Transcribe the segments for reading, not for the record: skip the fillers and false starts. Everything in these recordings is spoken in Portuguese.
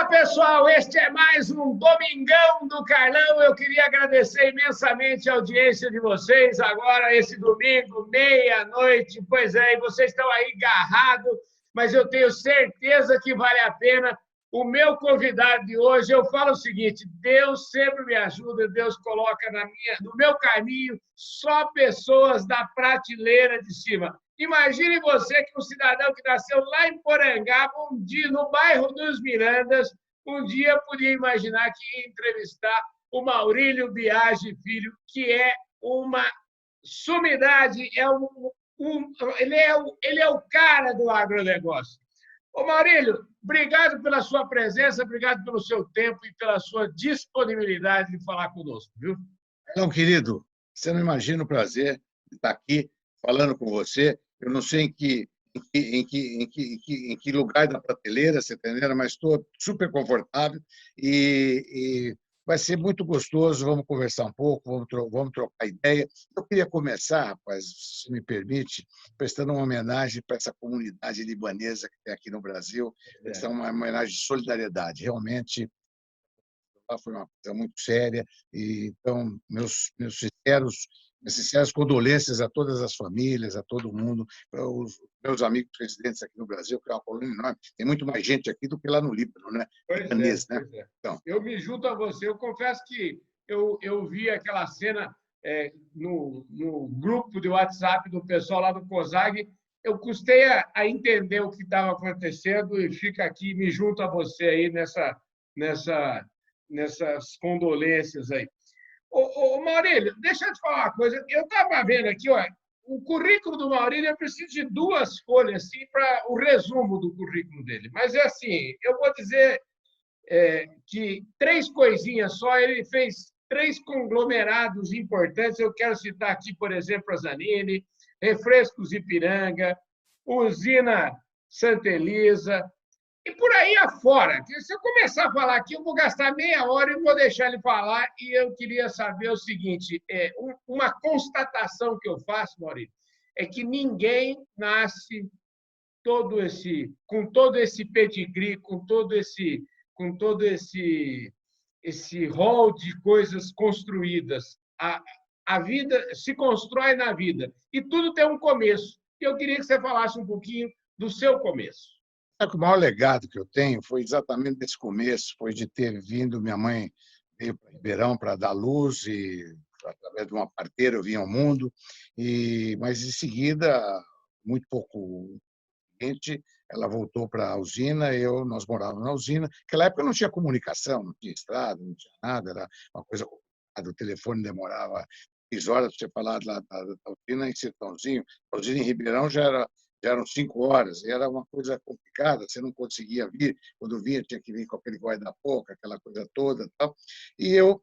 Olá, pessoal! Este é mais um Domingão do Carlão. Eu queria agradecer imensamente a audiência de vocês agora, esse domingo, meia-noite. Pois é, e vocês estão aí agarrados, mas eu tenho certeza que vale a pena. O meu convidado de hoje, eu falo o seguinte: Deus sempre me ajuda, Deus coloca no meu caminho só pessoas da prateleira de cima. Imagine você que um cidadão que nasceu lá em Porangaba, um dia no bairro dos Mirandas, um dia podia imaginar que ia entrevistar o Maurílio Biagi Filho, que é uma sumidade, ele é o cara do agronegócio. Ô Maurílio, obrigado pela sua presença, obrigado pelo seu tempo e pela sua disponibilidade de falar conosco, viu? Não, querido, você não imagina o prazer de estar aqui falando com você. Eu não sei em que lugar da prateleira você está entendendo, mas estou super confortável e vai ser muito gostoso. Vamos conversar um pouco, vamos trocar ideia. Eu queria começar, rapaz, se me permite, prestando uma homenagem para essa comunidade libanesa que tem aqui no Brasil. Essa é uma homenagem de solidariedade. Realmente, foi uma coisa muito séria. E, então, minhas sinceras condolências a todas as famílias, a todo mundo, para os meus amigos residentes aqui no Brasil, que é uma colônia enorme. Tem muito mais gente aqui do que lá no Líbano, né? Pois é. Então, eu me junto a você. Eu confesso que eu vi aquela cena no grupo de WhatsApp do pessoal lá do COSAG. Eu custei a entender o que estava acontecendo e fica aqui, me junto a você aí nessas condolências aí. Ô, Maurílio, deixa eu te falar uma coisa. Eu estava vendo aqui, ó, o currículo do Maurílio, eu preciso de 2 folhas assim, para o resumo do currículo dele. Mas é assim, eu vou dizer que 3 coisinhas só, ele fez 3 conglomerados importantes. Eu quero citar aqui, por exemplo, a Zanini, Refrescos Ipiranga, Usina Santa Elisa, e por aí afora. Se eu começar a falar aqui, eu vou gastar meia hora e vou deixar ele falar. E eu queria saber o seguinte: uma constatação que eu faço, Maurício, é que ninguém nasce com todo esse pedigree, com todo esse rol de coisas construídas. A vida se constrói na vida e tudo tem um começo. E eu queria que você falasse um pouquinho do seu começo. Sabe que o maior legado que eu tenho foi exatamente desse começo, foi de ter vindo, minha mãe veio para Ribeirão para dar luz e através de uma parteira eu vim ao mundo, mas em seguida, muito pouco gente, ela voltou para a usina, nós morávamos na usina. Naquela época não tinha comunicação, não tinha estrada, não tinha nada, era uma coisa complicada, o telefone demorava 3 horas para você falar da usina em Sertãozinho. A usina em Ribeirão já eram 5 horas, e era uma coisa complicada, você não conseguia vir, quando vinha tinha que vir com aquele guarda-pouco, aquela coisa toda. Tal. E eu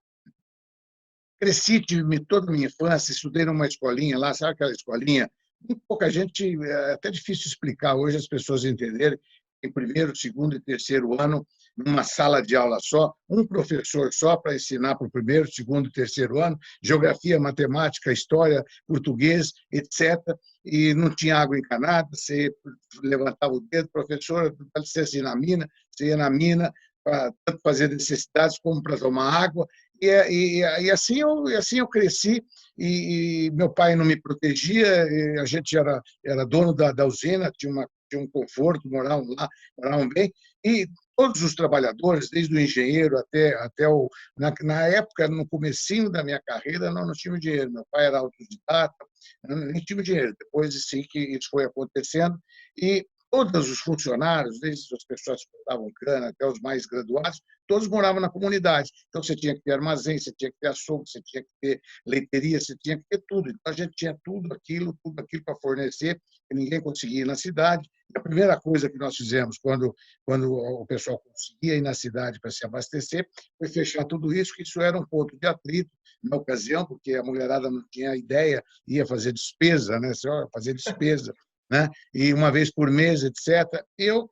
cresci, tive toda a minha infância, estudei numa escolinha lá, sabe aquela escolinha? Muito pouca gente, é até difícil explicar hoje as pessoas entenderem, em primeiro, segundo e terceiro ano, numa sala de aula só, um professor só para ensinar para o primeiro, segundo e terceiro ano, geografia, matemática, história, português, etc. E não tinha água encanada, você levantava o dedo, professor, dá licença ir na mina, você ia na mina para tanto fazer necessidades como para tomar água. E assim eu cresci, e meu pai não me protegia, a gente era dono da usina, tinha um conforto, moravam lá, moravam bem, e todos os trabalhadores, desde o engenheiro até o... Na época, no comecinho da minha carreira, nós não tínhamos dinheiro, meu pai era autodidata, nem tínhamos dinheiro, depois sim que isso foi acontecendo, e todos os funcionários, desde as pessoas que cortavam cana até os mais graduados, todos moravam na comunidade. Então, você tinha que ter armazém, você tinha que ter açougue, você tinha que ter leiteria, você tinha que ter tudo. Então, a gente tinha tudo aquilo para fornecer, que ninguém conseguia ir na cidade. E a primeira coisa que nós fizemos quando o pessoal conseguia ir na cidade para se abastecer foi fechar tudo isso, que isso era um ponto de atrito na ocasião, porque a mulherada não tinha ideia, ia fazer despesa, né? Fazer despesa, né? E uma vez por mês, etc. Eu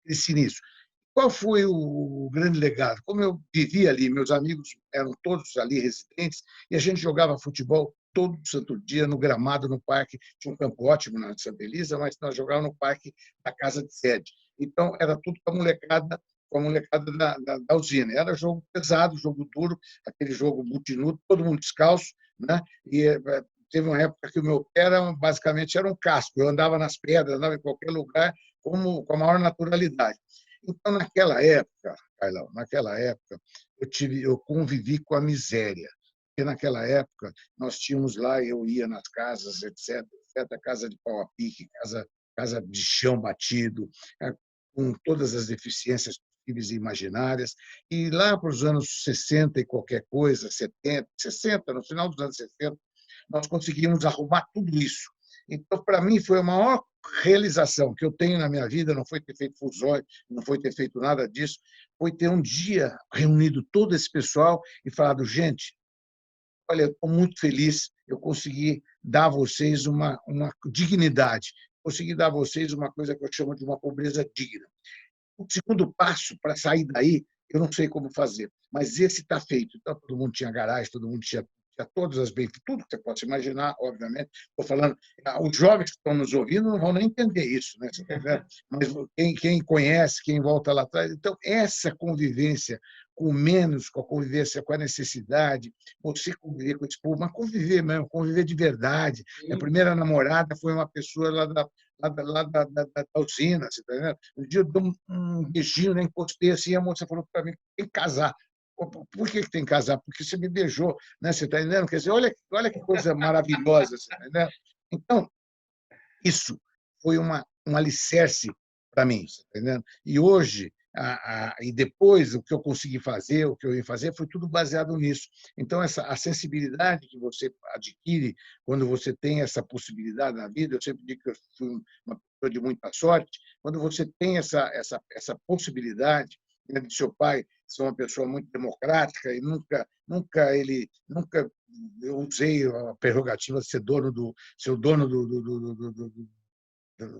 cresci nisso. Qual foi o grande legado? Como eu vivia ali, meus amigos eram todos ali residentes, e a gente jogava futebol todo santo dia no gramado, no parque. Tinha um campo ótimo na Santa Elisa, mas nós jogávamos no parque da casa de sede. Então, era tudo para a molecada com a molecada da usina. Era jogo pesado, jogo duro, aquele jogo multinudo, todo mundo descalço, né? E teve uma época que o meu pé basicamente era um casco. Eu andava nas pedras, andava em qualquer lugar com a maior naturalidade. Então, naquela época, Carlão, eu convivi com a miséria. Porque naquela época nós tínhamos lá, eu ia nas casas, etc, casa de pau a pique, casa de chão batido, com todas as deficiências possíveis e imaginárias. E lá para os anos 60 e qualquer coisa, 70, 60, no final dos anos 60, nós conseguimos arrumar tudo isso. Então, para mim, foi a maior realização que eu tenho na minha vida, não foi ter feito fusões, não foi ter feito nada disso, foi ter um dia reunido todo esse pessoal e falado, gente, olha, eu estou muito feliz, eu consegui dar a vocês uma dignidade, consegui dar a vocês uma coisa que eu chamo de uma pobreza digna. O segundo passo para sair daí, eu não sei como fazer, mas esse está feito. Então, todo mundo tinha garagem, todo mundo tinha todas as benefícios, tudo que você possa imaginar, obviamente. Estou falando, os jovens que estão nos ouvindo não vão nem entender isso, né? Mas quem conhece, quem volta lá atrás. Então, essa convivência com menos, com a convivência com a necessidade, você conviver com esse povo, mas conviver mesmo, conviver de verdade. Minha primeira namorada foi uma pessoa lá da usina, você tá vendo? Um dia eu dei um beijinho, né, encostei assim, a moça falou para mim, tem que casar. Por que tem que casar? Porque você me beijou, né? Você está entendendo? Quer dizer, olha que coisa maravilhosa, você está entendendo? Então, isso foi um alicerce para mim, você está entendendo? E hoje, e depois, o que eu consegui fazer, o que eu ia fazer, foi tudo baseado nisso. Então, a sensibilidade que você adquire quando você tem essa possibilidade na vida, eu sempre digo que eu fui uma pessoa de muita sorte, quando você tem essa possibilidade, né, de seu pai ser uma pessoa muito democrática e nunca eu usei a prerrogativa de ser dono do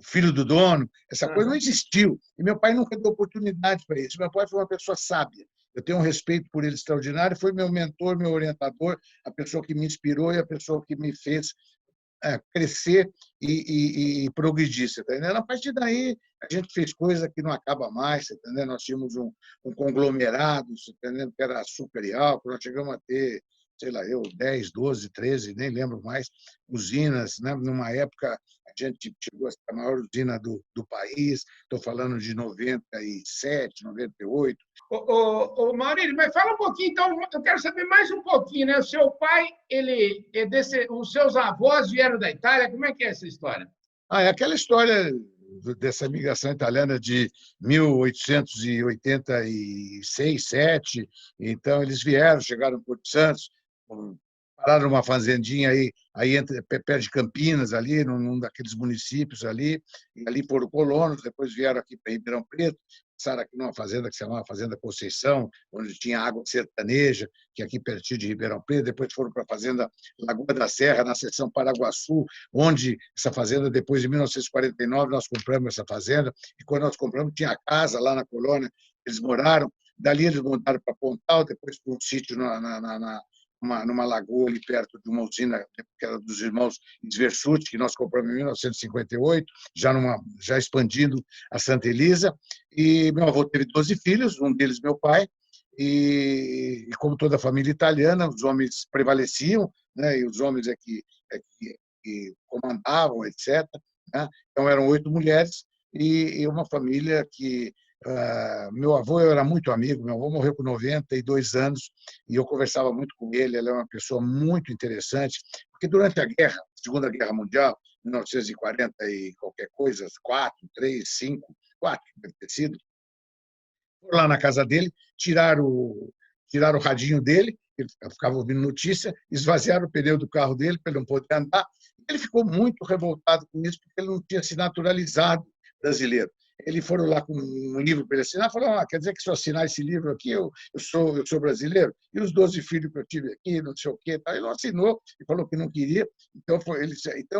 filho do dono, essa coisa não existiu. E meu pai nunca deu oportunidade para isso. Meu pai foi uma pessoa sábia. Eu tenho um respeito por ele extraordinário, foi meu mentor, meu orientador, a pessoa que me inspirou e a pessoa que me fez crescer e progredir. Você tá entendendo? A partir daí, a gente fez coisa que não acaba mais. Você tá entendendo? Nós tínhamos um conglomerado, você tá entendendo? Que era açúcar e álcool, nós chegamos a ter, sei lá, 10, 12, 13, nem lembro mais, usinas. Né? Numa época, a gente chegou a ser a maior usina do país, estou falando de 97, 98. Maurílio, mas fala um pouquinho, então, eu quero saber mais um pouquinho, né? O seu pai, os seus avós vieram da Itália, como é que é essa história? É aquela história dessa migração italiana de 1886, 7. Então, eles vieram, chegaram em Porto Santos, pararam numa fazendinha aí perto de Campinas, ali, num daqueles municípios ali, e ali foram colonos, depois vieram aqui para Ribeirão Preto, passaram aqui numa fazenda que se chamava Fazenda Conceição, onde tinha água sertaneja, que é aqui pertinho de Ribeirão Preto, depois foram para a Fazenda Lagoa da Serra, na seção Paraguaçu, onde essa fazenda, depois de 1949, nós compramos essa fazenda, e quando nós compramos, tinha casa lá na colônia, eles moraram, dali eles mudaram para Pontal, depois para um sítio numa lagoa ali perto de uma usina que era dos irmãos Sversut, que nós compramos em 1958, já expandindo a Santa Elisa. E meu avô teve 12 filhos, um deles meu pai, e como toda a família italiana, os homens prevaleciam, né, e os homens que comandavam, etc. Né? Então, eram 8 mulheres e uma família que meu avô, eu era muito amigo, meu avô morreu com 92 anos e eu conversava muito com ele, ele é uma pessoa muito interessante, porque durante a Segunda Guerra Mundial, 1940 e qualquer coisa, 4, 3, 5, 4, deve ter sido, foram lá na casa dele, tiraram o radinho dele, ele ficava ouvindo notícia, esvaziaram o pneu do carro dele para ele não poder andar. Ele ficou muito revoltado com isso, porque ele não tinha se naturalizado brasileiro. Eles foram lá com um livro para ele assinar, falaram, quer dizer que se eu assinar esse livro aqui, eu sou brasileiro? E os 12 filhos que eu tive aqui, não sei o quê. Ele não assinou e falou que não queria. Então,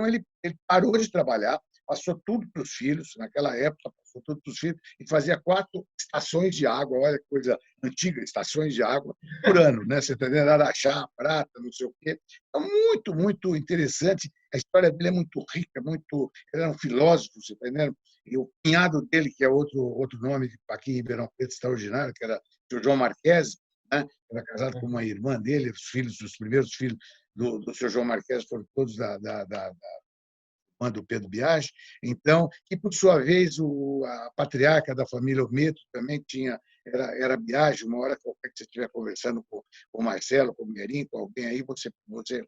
ele parou de trabalhar, passou tudo para os filhos, naquela época, passou tudo para os filhos, e fazia 4 estações de água, olha que coisa antiga, estações de água, por ano, né? Você está entendendo? Araxá, Prata, não sei o quê. É muito, muito interessante. A história dele é muito rica, muito. Ele era um filósofo, você está entendendo? E o cunhado dele, que é outro nome aqui em Ribeirão Preto extraordinário, que era o seu João Marquese, né? Era casado com uma irmã dele, os primeiros filhos do seu João Marquese foram todos da irmã do Pedro Biagi. Então, e por sua vez, a patriarca da família Ometo também era Biagi. Uma hora qualquer que você estiver conversando com o Marcelo, com o Merim, com alguém aí, você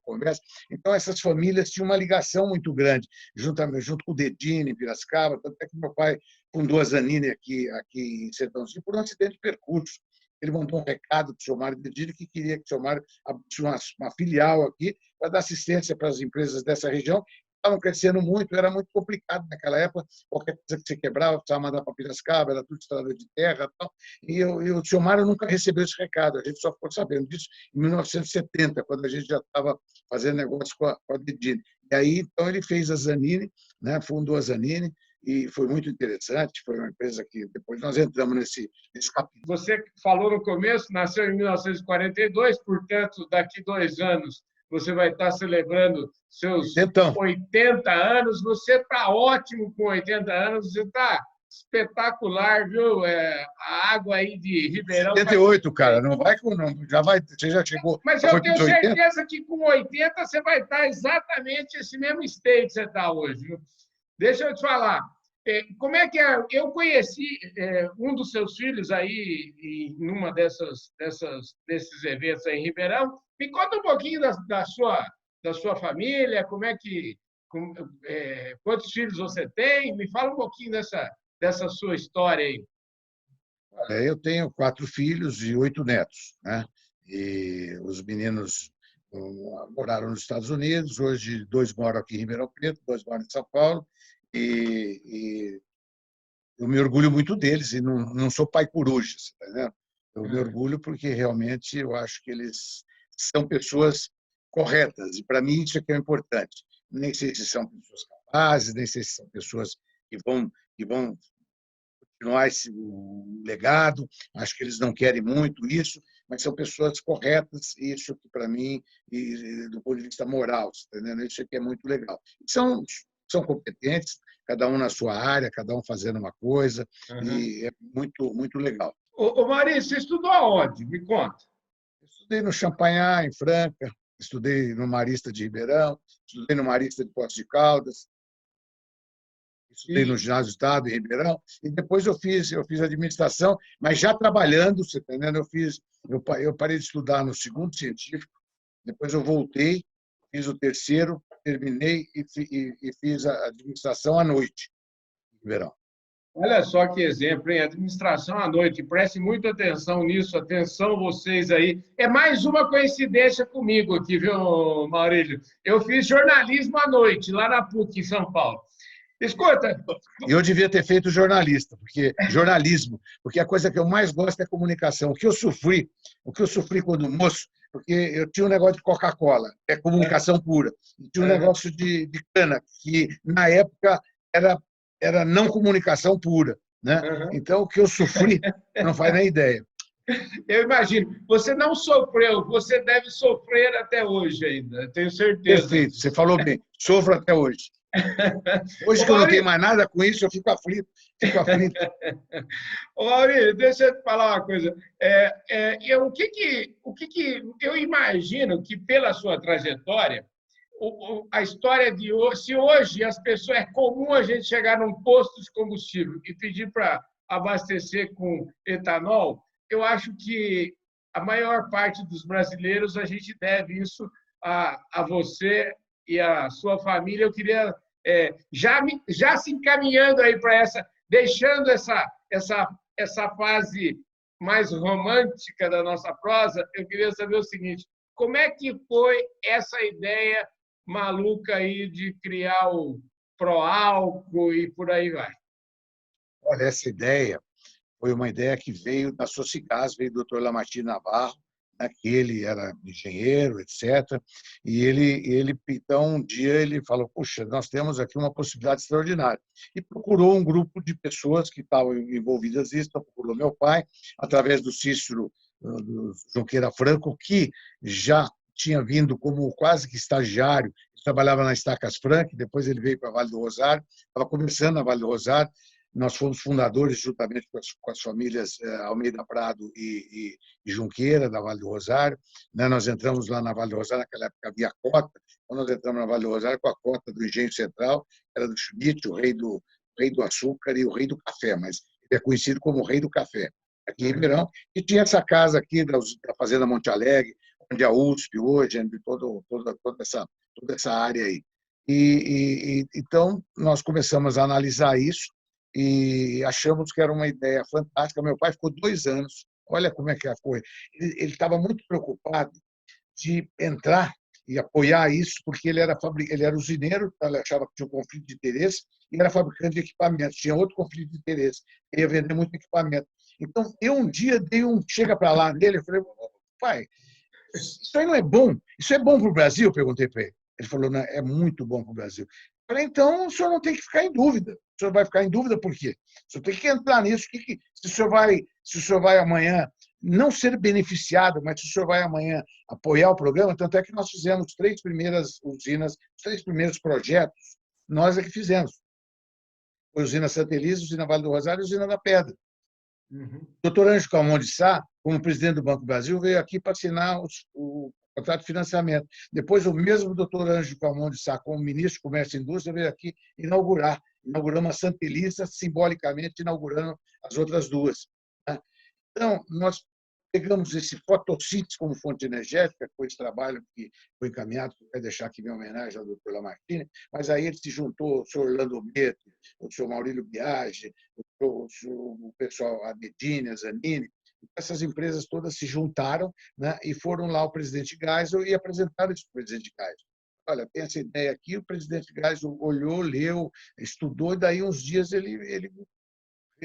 conversa. Então, essas famílias tinham uma ligação muito grande, junto com o Dedini, em Piracicaba, tanto é que meu pai fundou a Zanini aqui em Sertãozinho por um acidente de percurso. Ele mandou um recado para o seu Mário Dedini que queria que o seu Mário abrisse uma filial aqui para dar assistência para as empresas dessa região. Estavam crescendo muito, era muito complicado naquela época, qualquer coisa que você quebrava, precisava mandar para Piracicaba, era tudo estrada de terra. Tal. E o senhor Mário nunca recebeu esse recado, a gente só ficou sabendo disso em 1970, quando a gente já estava fazendo negócio com a Dedini. E aí, então, ele fez a Zanini, né, fundou a Zanini, e foi muito interessante, foi uma empresa que depois nós entramos nesse capítulo. Você falou no começo, nasceu em 1942, portanto, daqui 2 anos você vai estar celebrando seus 80 anos. Você está ótimo com 80 anos, você está espetacular, viu? A água aí de Ribeirão... 78, cara, não vai com... Não, você já chegou... Mas eu tenho certeza que com 80 você vai estar exatamente esse mesmo state que você está hoje, viu? Deixa eu te falar, como é que é? Eu conheci um dos seus filhos aí em uma desses eventos aí em Ribeirão. Me conta um pouquinho da sua família, como é que, quantos filhos você tem? Me fala um pouquinho dessa sua história aí. Eu tenho 4 filhos e 8 netos, né? E os meninos moraram nos Estados Unidos, hoje 2 moram aqui em Ribeirão Preto, 2 moram em São Paulo, e eu me orgulho muito deles, e não sou pai coruja, tá entendendo? Eu me orgulho porque realmente eu acho que eles são pessoas corretas, e para mim isso é que é importante. Nem sei se são pessoas capazes, nem sei se são pessoas que vão continuar esse legado, acho que eles não querem muito isso, mas são pessoas corretas, isso que para mim, e do ponto de vista moral, tá entendendo? Isso aqui é muito legal. São competentes, cada um na sua área, cada um fazendo uma coisa, e é muito, muito legal. Ô, Maurício, você estudou aonde? Me conta. Estudei no Champagnat, em Franca, estudei no Marista de Ribeirão, estudei no Marista de Poços de Caldas, estudei no Ginásio do Estado, em Ribeirão, e depois eu fiz administração, mas já trabalhando, você está entendendo? Eu parei de estudar no segundo científico, depois eu voltei, fiz o terceiro, terminei e fiz a administração à noite, em Ribeirão. Olha só que exemplo, hein? Administração à noite. Preste muita atenção nisso, atenção vocês aí. É mais uma coincidência comigo aqui, viu, Maurílio? Eu fiz jornalismo à noite, lá na PUC, em São Paulo. Escuta. Eu devia ter feito jornalismo, porque a coisa que eu mais gosto é comunicação. O que eu sofri quando moço, porque eu tinha um negócio de Coca-Cola, é comunicação pura. E tinha um negócio de cana, que na época era não comunicação pura, né? Então o que eu sofri, não faz nem ideia. Eu imagino. Você não sofreu, você deve sofrer até hoje ainda, tenho certeza. Perfeito, você falou bem, sofro até hoje. Hoje que eu não tenho mais nada com isso, eu fico aflito. Ô, Maurício, deixa eu te falar uma coisa. Eu imagino que, pela sua trajetória, a história de hoje, se hoje as pessoas, é comum a gente chegar num posto de combustível e pedir para abastecer com etanol, eu acho que a maior parte dos brasileiros, a gente deve isso a você e a sua família. Eu queria, já se encaminhando aí para deixando essa fase mais romântica da nossa prosa, eu queria saber o seguinte: como é que foi essa ideia maluca aí de criar o Proálcool e por aí vai? Olha, essa ideia foi uma ideia que veio da Socigás, veio do Dr. Lamartine Navarro, né, que ele era engenheiro, etc. E então, um dia ele falou, puxa, nós temos aqui uma possibilidade extraordinária. E procurou um grupo de pessoas que estavam envolvidas nisso, então procurou meu pai, através do Cícero do Junqueira Franco, que já tinha vindo como quase que estagiário, trabalhava na Estacas Frank, depois ele veio para Vale do Rosário, estava começando na Vale do Rosário, nós fomos fundadores, juntamente com as famílias Almeida Prado e Junqueira, da Vale do Rosário. Nós entramos lá na Vale do Rosário, naquela época havia cota, quando nós entramos na Vale do Rosário com a cota do Engenho Central, era do Schmidt, o rei do açúcar e o rei do café, mas ele é conhecido como o rei do café, aqui em Ribeirão, e tinha essa casa aqui da Fazenda Monte Alegre, onde a USP hoje, onde toda essa área aí. Então, nós começamos a analisar isso e achamos que era uma ideia fantástica. Meu pai ficou 2 anos, olha como é que foi. Ele estava muito preocupado de entrar e apoiar isso, porque ele era usineiro, ele achava que tinha um conflito de interesse, e era fabricante de equipamentos, tinha outro conflito de interesse, ele ia vender muito equipamento. Então, eu um dia dei um chega para lá nele, eu falei, pai, isso aí não é bom, isso é bom para o Brasil? Eu perguntei para ele. Ele falou, não, é muito bom para o Brasil. Eu falei, então o senhor não tem que ficar em dúvida. O senhor vai ficar em dúvida por quê? O senhor tem que entrar nisso. Se o senhor vai amanhã não ser beneficiado, mas se o senhor vai amanhã apoiar o programa, tanto é que nós fizemos 3 primeiras usinas, os 3 primeiros projetos, nós é que fizemos. Foi a usina Santa Elisa, a usina Vale do Rosário e a usina da Pedra. O doutor Ângelo Calmon de Sá, como presidente do Banco do Brasil, veio aqui para assinar o contrato de financiamento. Depois, o mesmo doutor Ângelo Calmon de Sá, como ministro do Comércio e Indústria, veio aqui inauguramos a Santa Elisa, simbolicamente inaugurando as outras 2. Então, nós pegamos esse fotossíntese como fonte energética, com esse trabalho que foi encaminhado, vai deixar aqui minha homenagem ao doutor Lamartine, mas aí ele se juntou o senhor Orlando Beto, o senhor Maurílio Biagi, o pessoal, a Medine, a Zanini, essas empresas todas se juntaram, né, e foram lá ao presidente Geisel e apresentaram isso para o presidente Geisel. Olha, tem essa ideia aqui, o presidente Geisel olhou, leu, estudou, e daí uns dias ele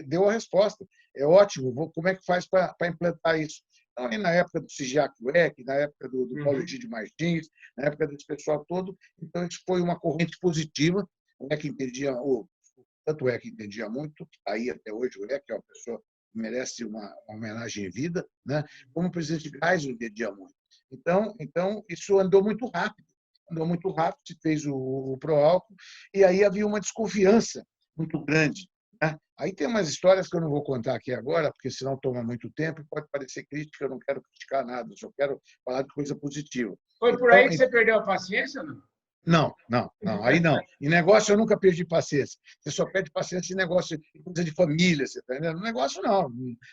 deu a resposta. É ótimo, como é que faz para implantar isso? Então, aí, na época do Sigiac Weck, na época do Paulo Egídio Martins, na época desse pessoal todo, então isso foi uma corrente positiva, o Weck entendia, tanto o Weck entendia muito, está aí até hoje o Weck, é uma pessoa que merece uma homenagem em vida, né? Como o presidente Geisel entendia muito. Então, isso andou muito rápido, se fez o Proálcool, e aí havia uma desconfiança muito grande. Aí tem umas histórias que eu não vou contar aqui agora, porque senão toma muito tempo e pode parecer crítica, eu não quero criticar nada, eu só quero falar de coisa positiva. Foi por aí que você perdeu a paciência, não? Não, aí não. Em negócio eu nunca perdi paciência. Você só perde paciência em negócio, em coisa de família, você está entendendo? No negócio não,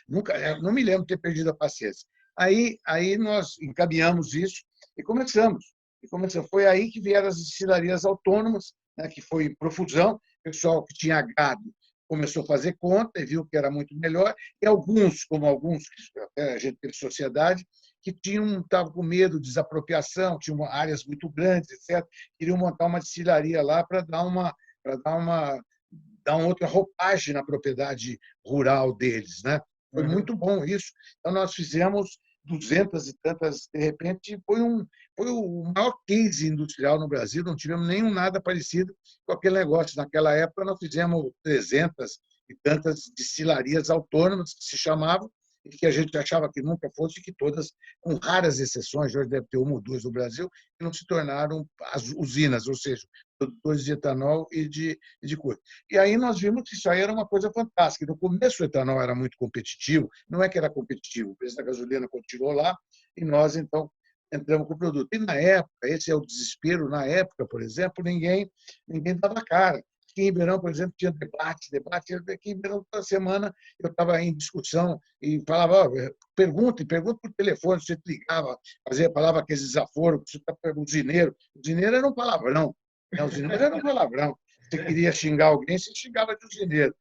nunca, não me lembro de ter perdido a paciência. Aí nós encaminhamos isso e começamos. Foi aí que vieram as destilarias autônomas, né, que foi profusão, pessoal que tinha gado começou a fazer conta e viu que era muito melhor, e alguns, até a gente teve sociedade, que estavam com medo de desapropriação, tinham áreas muito grandes, etc., queriam montar uma destilaria lá para dar uma outra roupagem na propriedade rural deles, né? Foi muito bom isso. Então, nós fizemos 200 e tantas, de repente, foi o maior case industrial no Brasil, não tivemos nenhum nada parecido com aquele negócio. Naquela época, nós fizemos 300 e tantas destilarias autônomas, que se chamavam, e que a gente achava que nunca fosse, que todas, com raras exceções, hoje deve ter 1 ou 2 no Brasil, que não se tornaram as usinas, ou seja, produtores de etanol e de coisa. E aí nós vimos que isso aí era uma coisa fantástica. No começo o etanol era muito competitivo, não é que era competitivo, o preço da gasolina continuou lá e nós, então, entramos com o produto. E na época, esse é o desespero, na época, por exemplo, ninguém dava cara. Aqui em Ribeirão, por exemplo, tinha debate. Aqui em Ribeirão, toda semana, eu estava em discussão e falava, pergunta por telefone, você ligava, falava aqueles desaforos, você está perguntando, usineiro. Usineiro era um palavrão. Usineiro era um palavrão. Você queria xingar alguém, você xingava de usineiro.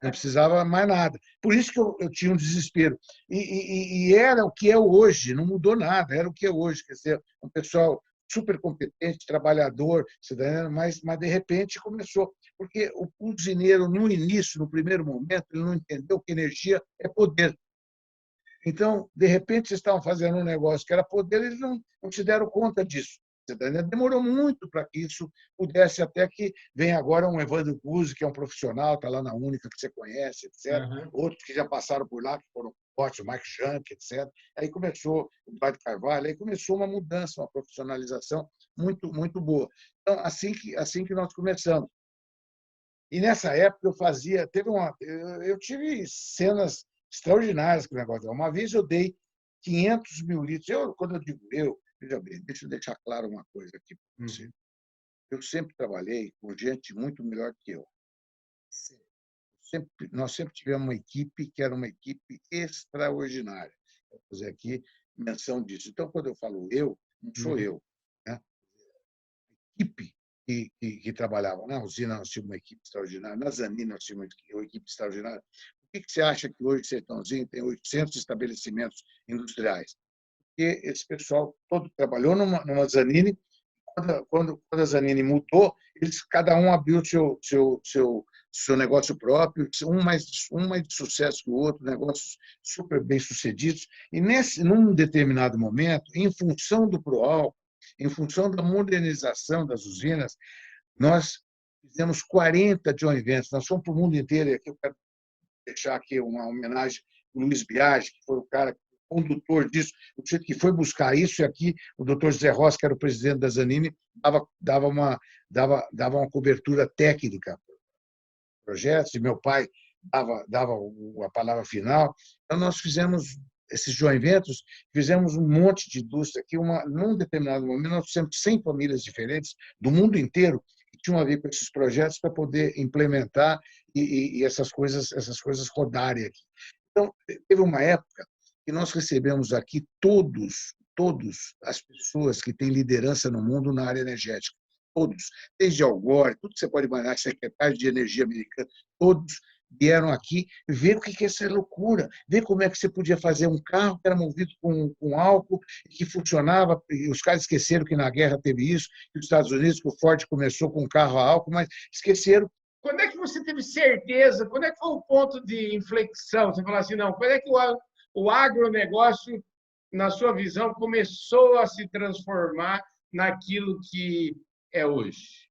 Não precisava mais nada. Por isso que eu tinha um desespero. E era o que é hoje, não mudou nada, era o que é hoje. Quer dizer, um pessoal super competente, trabalhador, mas de repente começou. Porque o usineiro, no início, no primeiro momento, ele não entendeu que energia é poder. Então, de repente, vocês estavam fazendo um negócio que era poder, eles não se deram conta disso. Demorou muito para que isso pudesse, até que vem agora um Evandro Guzzi, que é um profissional, está lá na Única, que você conhece, etc. Aham. Outros que já passaram por lá, que foram ótimos, o Mike Shank, etc. Aí começou o Eduardo Carvalho, aí começou uma mudança, uma profissionalização muito boa. Então, assim que nós começamos. E nessa época eu fazia, eu tive cenas extraordinárias com o negócio. Uma vez eu dei 500 mil litros. Quando eu digo veja bem, deixa eu deixar claro uma coisa aqui para você. Eu sempre trabalhei com gente muito melhor que eu. Nós sempre tivemos uma equipe que era uma equipe extraordinária. Vou fazer aqui menção disso. Então, quando eu falo não sou Uhum. eu, né? Equipe que trabalhava na usina, nós tínhamos uma equipe extraordinária, na Zanini nós tínhamos uma equipe extraordinária. Por que você acha que hoje Sertãozinho tem 800 estabelecimentos industriais? Porque esse pessoal todo trabalhou numa Zanini. Quando a Zanini mudou, cada um abriu seu negócio próprio, um mais de sucesso que o outro, negócios super bem sucedidos. E num determinado momento, em função do Proal, em função da modernização das usinas, nós fizemos 40 joint ventures. Nós fomos para o mundo inteiro. E aqui eu quero deixar aqui uma homenagem ao Luiz Biagi, que foi o cara condutor disso, o sujeito que foi buscar isso. E aqui o doutor José Rossi, que era o presidente da Zanini, dava uma cobertura técnica para projetos, e meu pai dava a palavra final. Então, nós fizemos esses joint ventures, fizemos um monte de indústria aqui. Num determinado momento, nós fizemos 100 famílias diferentes do mundo inteiro que tinham a ver com esses projetos para poder implementar e essas coisas rodarem aqui. Então, teve uma época que nós recebemos aqui todas as pessoas que têm liderança no mundo na área energética. Todos, desde Al Gore, tudo que você pode imaginar, secretário de energia americano, todos vieram aqui ver o que é essa loucura, ver como é que você podia fazer um carro que era movido com álcool e que funcionava. E os caras esqueceram que na guerra teve isso, que nos Estados Unidos que o Ford começou com um carro a álcool, mas esqueceram. Quando é que você teve certeza? Quando é que foi o ponto de inflexão? Você falou assim, não, quando é que o agronegócio, na sua visão, começou a se transformar naquilo que é hoje?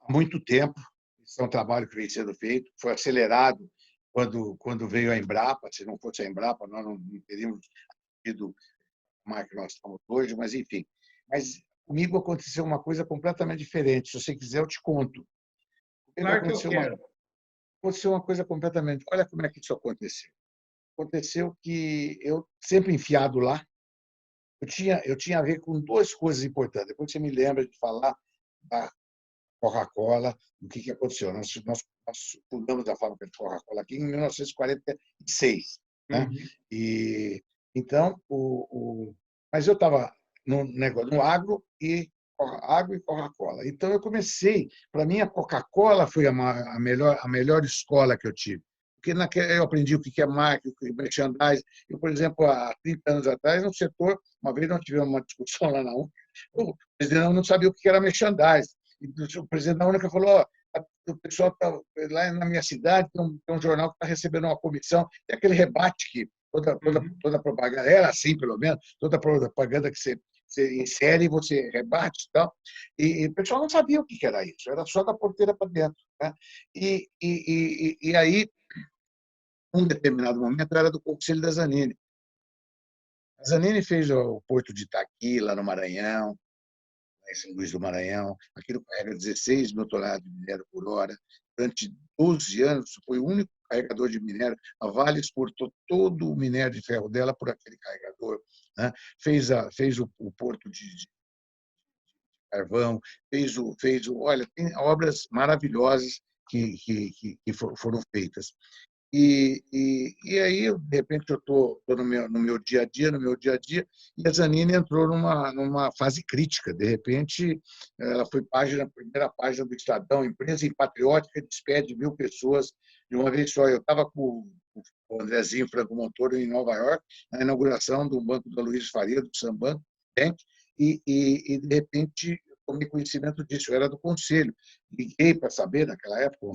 Há muito tempo. Isso é um trabalho que vem sendo feito. Foi acelerado quando veio a Embrapa. Se não fosse a Embrapa, nós não teríamos tido a marca que nós estamos hoje, mas enfim. Mas comigo aconteceu uma coisa completamente diferente. Se você quiser, eu te conto. Comigo Claro que eu quero. aconteceu uma coisa completamente. Olha como é que isso aconteceu. Aconteceu que eu, sempre enfiado lá, eu tinha a ver com duas coisas importantes. Depois você me lembra de falar da Coca-Cola, o que aconteceu. Nós fundamos a fábrica de Coca-Cola aqui em 1946. Né? Uhum. E, então, mas eu estava no negócio, no agro e Coca-Cola. Então, eu comecei, para mim, a Coca-Cola foi a melhor escola que eu tive. Porque eu aprendi o que é marketing, o que é merchandising. Eu, por exemplo, há 30 anos atrás, no setor, uma vez nós tivemos uma discussão lá na UNC, o presidente não sabia o que era merchandising. E o presidente da Única falou: o pessoal está lá na minha cidade, tem um jornal que está recebendo uma comissão, tem aquele rebate que toda propaganda, era assim pelo menos, toda propaganda que você insere, você rebate e tal. E o pessoal não sabia o que era isso, era só da porteira para dentro. Né? E aí, um determinado momento, era do Conselho da Zanini. A Zanini fez o Porto de Itaqui, lá no Maranhão, em São Luís do Maranhão. Aquilo carrega 16 mil toneladas de minério por hora. Durante 12 anos, foi o único carregador de minério. A Vale exportou todo o minério de ferro dela por aquele carregador. Né? Fez o porto de carvão, olha, tem obras maravilhosas que foram feitas. E aí, de repente, eu estou no meu dia a dia, e a Zanini entrou numa fase crítica. De repente, ela foi primeira página do Estadão, empresa patriótica despede 1.000 pessoas de uma vez só. Eu estava com o Andrezinho Franco Montoro em Nova York, na inauguração do Banco da Luiz Faria, do Sambank Bank, e de repente, eu tomei conhecimento disso. Eu era do conselho. Liguei para saber, naquela época, um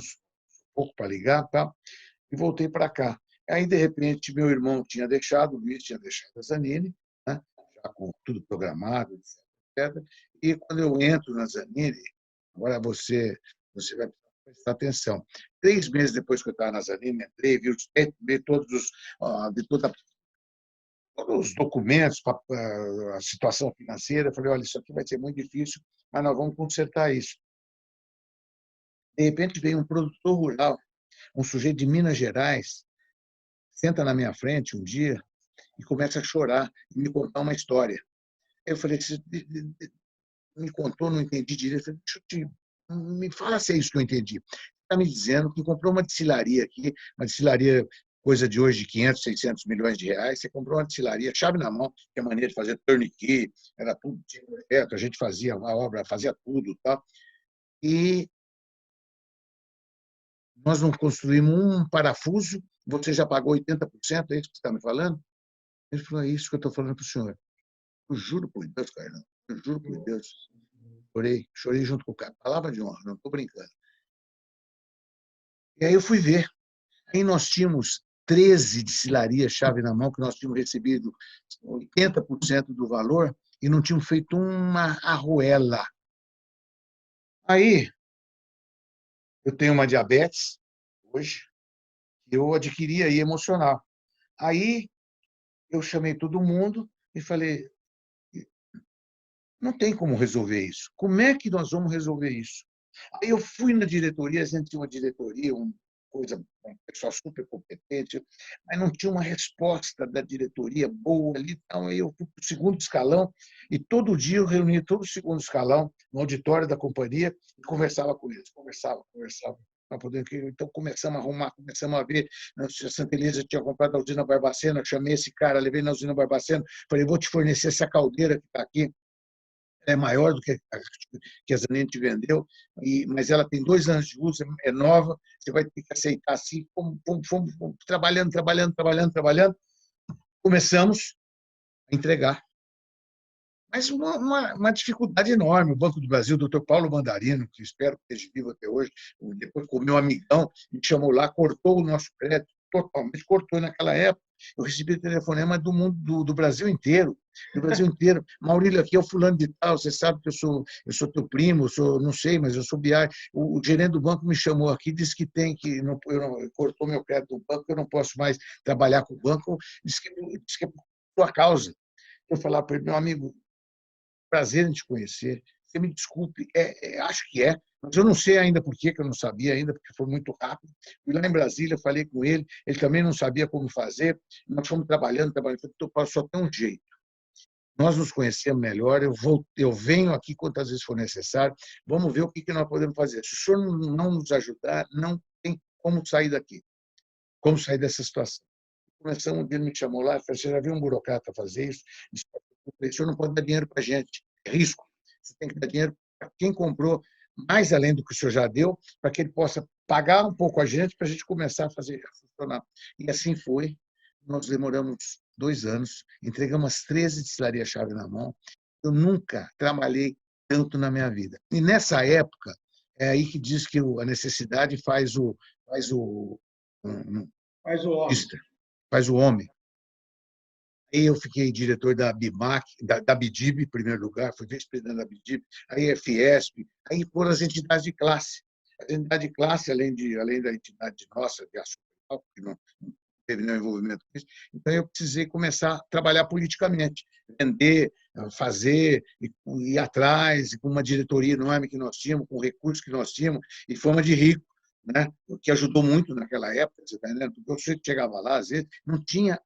pouco para ligar, tá? E voltei para cá. Aí, de repente, meu irmão tinha deixado, o Luiz tinha deixado a Zanini, né? Já com tudo programado, etc. E quando eu entro na Zanini, agora você vai prestar atenção. 3 meses depois que eu estava na Zanini, entrei, vi todos os, vi todos os documentos, a situação financeira. Falei, olha, isso aqui vai ser muito difícil, mas nós vamos consertar isso. De repente, veio um produtor rural, um sujeito de Minas Gerais, senta na minha frente um dia e começa a chorar e me contar uma história. Eu falei, você me contou, não entendi direito. Eu falei, me fala se é isso que eu entendi. Está me dizendo que comprou uma destilaria aqui, uma destilaria, coisa de hoje de 500, 600 milhões de reais. Você comprou uma destilaria, chave na mão, que é a maneira de fazer turnkey, era tudo certo, a gente fazia a obra, fazia tudo. Tá? E nós não construímos um parafuso, você já pagou 80%, é isso que você está me falando? Ele falou, é isso que eu estou falando para o senhor. Eu juro por Deus, Carlão, eu juro por Deus. Chorei junto com o cara. Palavra de honra, não estou brincando. E aí eu fui ver. Aí nós tínhamos 13 destilarias chave na mão, que nós tínhamos recebido 80% do valor e não tínhamos feito uma arruela. Aí eu tenho uma diabetes, hoje, que eu adquiri aí emocional. Aí eu chamei todo mundo e falei, não tem como resolver isso. Como é que nós vamos resolver isso? Aí eu fui na diretoria, a gente tinha uma diretoria, um pessoal super competente, mas não tinha uma resposta da diretoria boa ali. Então, aí eu fui para o segundo escalão e todo dia eu reunia todo o segundo escalão no auditório da companhia e conversava com eles, conversava. Então, começamos a arrumar, começamos a ver. A Santa Elisa tinha comprado a usina Barbacena, eu chamei esse cara, levei na usina Barbacena, falei, vou te fornecer essa caldeira que está aqui, é maior do que a Zanini te vendeu, mas ela tem 2 anos de uso, é nova, você vai ter que aceitar assim, fomos trabalhando, começamos a entregar. Mas uma dificuldade enorme. O Banco do Brasil, o doutor Paulo Mandarino, que espero que esteja vivo até hoje, depois com o meu amigão, me chamou lá, cortou o nosso crédito, totalmente cortou naquela época. Eu recebi telefonema do mundo, do Brasil inteiro, do Brasil inteiro. Maurílio, aqui é o fulano de tal, você sabe que eu sou teu primo, não sei, mas eu sou BI. O gerente do banco me chamou aqui, disse que cortou meu crédito do banco, eu não posso mais trabalhar com o banco, disse que é por sua causa. Eu falava para ele, meu amigo, prazer em te conhecer. Você me desculpe, acho que é, mas eu não sei ainda por quê, que eu não sabia ainda, porque foi muito rápido. Fui lá em Brasília, falei com ele, ele também não sabia como fazer. Nós fomos trabalhando, só tem um jeito. Nós nos conhecemos melhor, eu venho aqui quantas vezes for necessário, vamos ver o que nós podemos fazer. Se o senhor não nos ajudar, não tem como sair daqui, como sair dessa situação. Começamos, ele me chamou lá, falou, você já viu um burocrata fazer isso? O senhor não pode dar dinheiro para a gente, é risco. Você tem que dar dinheiro para quem comprou, mais além do que o senhor já deu, para que ele possa pagar um pouco a gente, para a gente começar a fazer funcionar. E assim foi. Nós demoramos 2 anos, entregamos as 13 destilarias-chave na mão. Eu nunca trabalhei tanto na minha vida. E nessa época, é aí que diz que a necessidade faz o faz o homem. Faz o homem. Aí eu fiquei diretor da BIMAC, da BIDIB, em primeiro lugar, fui vice-presidente da BIDIB, aí a Fiesp, aí foram as entidades de classe. A entidade de classe, além da entidade nossa, de ação, que não teve nenhum envolvimento com isso, então eu precisei começar a trabalhar politicamente, vender, fazer, ir atrás, com uma diretoria enorme que nós tínhamos, com recursos que nós tínhamos, e fama de rico, né? O que ajudou muito naquela época, você tá entendendo? Porque você chegava lá, às vezes, não tinha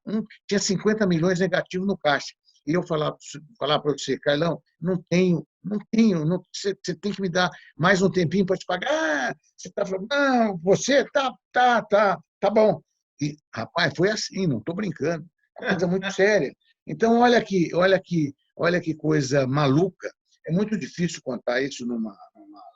tinha 50 milhões negativos no caixa. E eu falar para você, Carlão, não tenho, você tem que me dar mais um tempinho para te pagar. Ah, você está falando, não, você tá bom. E, rapaz, foi assim, não estou brincando. É uma coisa muito séria. Então, olha que coisa maluca. É muito difícil contar isso numa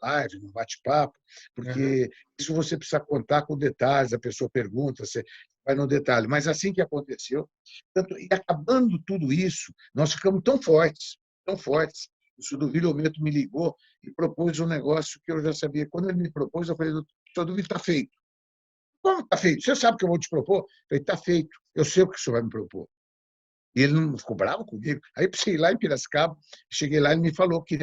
live, num bate-papo, porque isso você precisa contar com detalhes, a pessoa pergunta, você vai no detalhe. Mas assim que aconteceu, e acabando tudo isso, nós ficamos tão fortes, tão fortes. O Sudovílio Ometo me ligou e propôs um negócio que eu já sabia. Quando ele me propôs, eu falei, doutor Sudovílio, está feito. Como está feito? Você sabe o que eu vou te propor? Eu falei, está feito. Eu sei o que o senhor vai me propor. E ele não ficou bravo comigo. Aí eu precisei ir lá em Piracicaba, cheguei lá e ele me falou que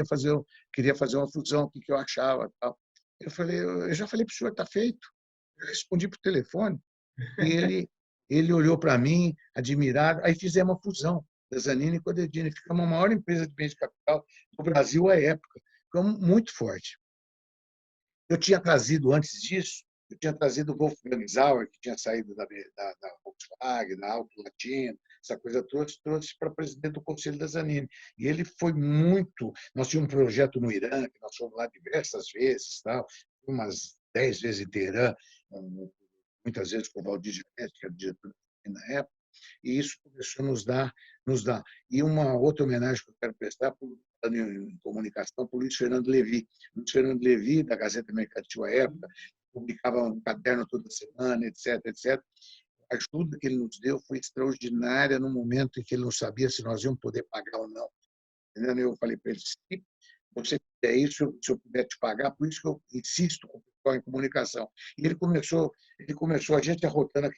queria fazer uma fusão, o que eu achava. Tal. Eu falei, eu já falei para o senhor, está feito. Eu respondi por telefone. E ele olhou para mim, admirado. Aí fizemos uma fusão da Zanini com a Dedini. Ficamos a maior empresa de bens de capital do Brasil à época. Ficamos muito forte. Eu tinha trazido, antes disso, eu tinha trazido o Wolfgang Sauer, que tinha saído da Volkswagen, da Auto Latino, essa coisa trouxe para presidente do Conselho da Zanini. E ele foi muito... Nós tínhamos um projeto no Irã, que nós fomos lá diversas vezes, tal, umas 10 vezes em Teherã, muitas vezes com o Valdir Janete, que era diretor na época, e isso começou a nos dar. E uma outra homenagem que eu quero prestar, em comunicação, para o Luiz Fernando Levi. Luiz Fernando Levi, da Gazeta Mercantil à época, publicava um caderno toda semana, etc, etc. A ajuda que ele nos deu foi extraordinária no momento em que ele não sabia se nós íamos poder pagar ou não. Entendeu? Eu falei para ele, se você fizer isso, se eu puder te pagar, por isso que eu insisto com o pessoal em comunicação. E ele começou, a gente arrotando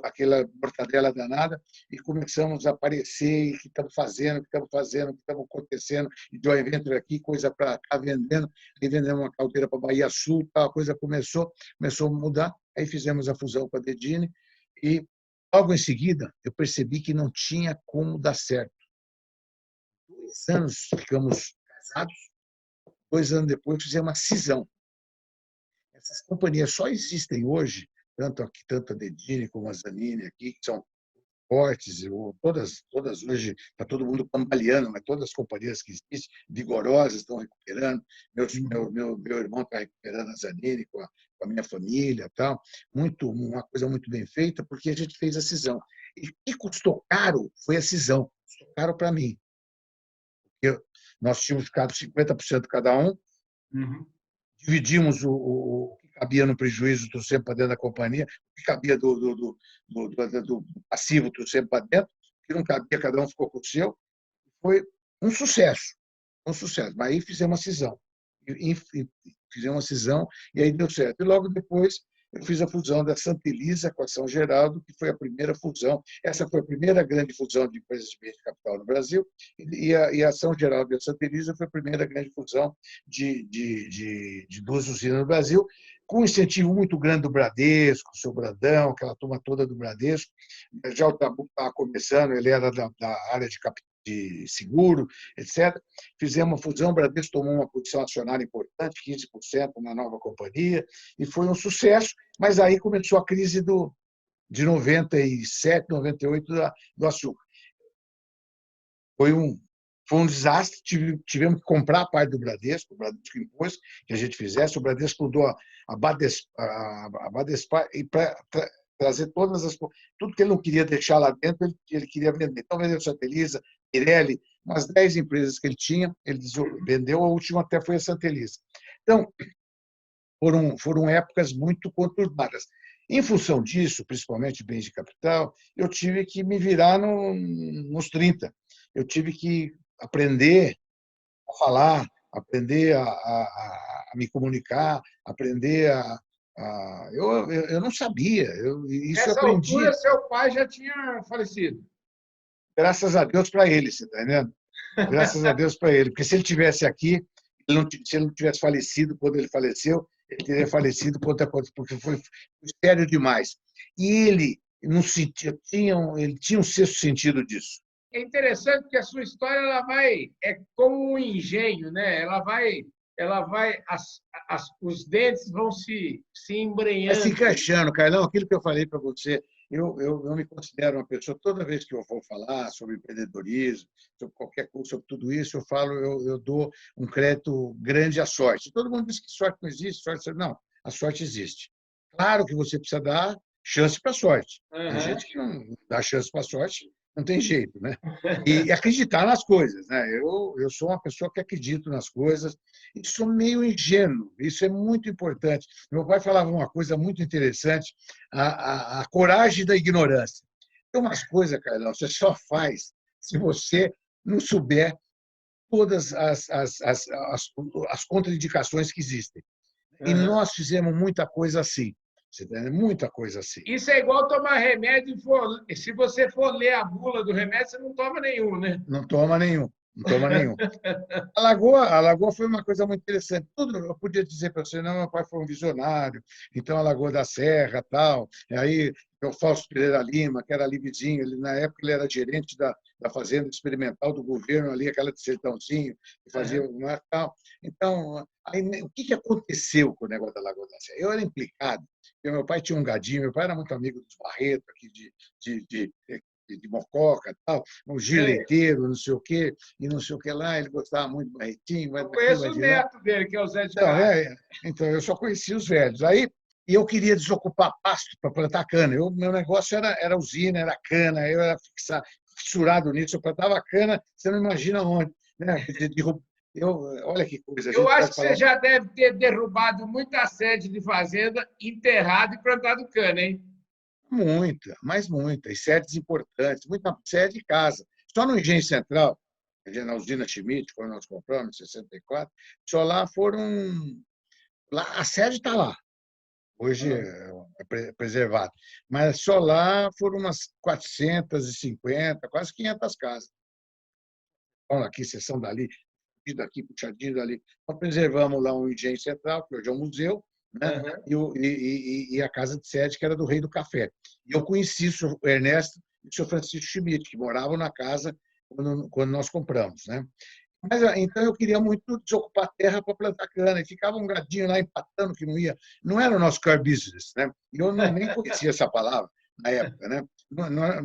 aquela mortadela danada, e começamos a aparecer, e o que estamos fazendo, o que estamos acontecendo, e joint venture aqui, coisa para cá vendendo, e vendemos uma caldeira para Bahia Sul, tal, a coisa começou a mudar, aí fizemos a fusão com a Dedini, e logo em seguida eu percebi que não tinha como dar certo. 2 anos ficamos casados, 2 anos depois fizemos uma cisão. Essas companhias só existem hoje, tanto a Dedini como a Zanini aqui, que são fortes, todas hoje, está todo mundo cambaleando, mas todas as companhias que existem, vigorosas, estão recuperando. Meu irmão está recuperando a Zanini com a minha família, tal. Uma coisa muito bem feita, porque a gente fez a cisão. E o que custou caro foi a cisão, custou caro para mim. Nós tínhamos ficado 50% cada um, dividimos o que cabia no prejuízo, trouxemos para dentro da companhia, o que cabia do passivo, trouxemos para dentro, o que não cabia, cada um ficou com o seu. Foi um sucesso, Mas aí fizemos uma cisão. E aí deu certo. E logo depois eu fiz a fusão da Santa Elisa com a São Geraldo, que foi a primeira fusão. Essa foi a primeira grande fusão de empresas de bens de capital no Brasil, e a São Geraldo e a Santa Elisa foi a primeira grande fusão de 2 usinas no Brasil, com um incentivo muito grande do Bradesco, o seu Brandão, aquela turma toda do Bradesco. Já o Trabuco estava começando, ele era da área de seguro, etc. Fizemos uma fusão, o Bradesco tomou uma posição acionária importante, 15% na nova companhia, e foi um sucesso, mas aí começou a crise de 97, 98 do açúcar. Foi um desastre, tivemos que comprar a parte do Bradesco, o Bradesco impôs que a gente fizesse, o Bradesco mudou a Badespar e para trazer tudo que ele não queria deixar lá dentro, ele queria vender. Então, vendeu Santa Elisa, Pirelli, umas 10 empresas que ele tinha, ele vendeu, a última até foi a Santa Elisa. Então, foram épocas muito conturbadas. Em função disso, principalmente bens de capital, eu tive que me virar nos 30. Eu tive que aprender a falar, aprender a me comunicar, aprender eu não sabia. Isso eu Nessa aprendi. altura, seu pai já tinha falecido. Graças a Deus para ele, você está entendendo? Graças a Deus para ele. Porque se ele tivesse aqui, se ele não tivesse falecido quando ele faleceu, ele teria falecido porque foi sério demais. E ele não ele tinha um sexto sentido disso. É interessante porque a sua história é como um engenho, né? Os dentes vão se embrenhando. Vai se encaixando, Carlão, aquilo que eu falei para você. Eu me considero uma pessoa, toda vez que eu vou falar sobre empreendedorismo, sobre qualquer coisa, sobre tudo isso, eu dou um crédito grande à sorte. Todo mundo diz que sorte não existe, não, a sorte existe. Claro que você precisa dar chance para a sorte. Tem gente que não dá chance para a sorte, não tem jeito, né? E acreditar nas coisas, né? Eu sou uma pessoa que acredito nas coisas e sou meio ingênuo, isso é muito importante. Meu pai falava uma coisa muito interessante, a coragem da ignorância. Tem umas coisas, Carlão, você só faz se você não souber todas as contraindicações que existem. E nós fizemos muita coisa assim. Você tem muita coisa assim. Isso é igual tomar remédio. Se você for ler a bula do remédio, você não toma nenhum, né? Não toma nenhum, não toma nenhum. A Lagoa foi uma coisa muito interessante. Tudo eu podia dizer para você, não, meu pai foi um visionário, então a Lagoa da Serra, tal. E aí o Fausto Pereira Lima, que era ali vizinho, na época ele era gerente da fazenda experimental do governo ali, aquela de Sertãozinho, que fazia uma tal. Então, aí, o que aconteceu com o negócio da Lagoa da Serra? Eu era implicado, porque meu pai tinha um gadinho, meu pai era muito amigo dos Barreto, aqui de Mococa, tal, um gileteiro, não sei o quê, e não sei o que lá, ele gostava muito do Barretinho, vai Eu daqui, conheço vai o de lá. neto dele, que é o Zé de Então, Barro. então eu só conhecia os velhos. Aí, e eu queria desocupar pasto para plantar cana. Meu negócio era usina, era cana, eu era fissurado nisso, eu plantava cana, você não imagina onde. Né? Olha que coisa, a Eu gente acho pode que você falar já deve ter derrubado muita sede de fazenda, enterrado e plantado cana, hein? muita, mas muita, e sedes importantes, muita sede de casa. Só no Engenho Central, na usina Schmidt, quando nós compramos, em 64, só lá foram. Lá, a sede está lá, hoje é preservado. Mas só lá foram umas 450, quase 500 casas. Então, aqui, seção dali, daqui, puxadinho dali. Nós preservamos lá um engenho central, que hoje é um museu, né? Uhum. E a casa de sede, que era do Rei do Café. E eu conheci o senhor Ernesto e o senhor Francisco Schmidt, que moravam na casa quando nós compramos, né? Mas, então, eu queria muito desocupar a terra para plantar cana, e ficava um gadinho lá empatando que não ia. Não era o nosso core business, né? E eu nem conhecia essa palavra na época, né? Não era.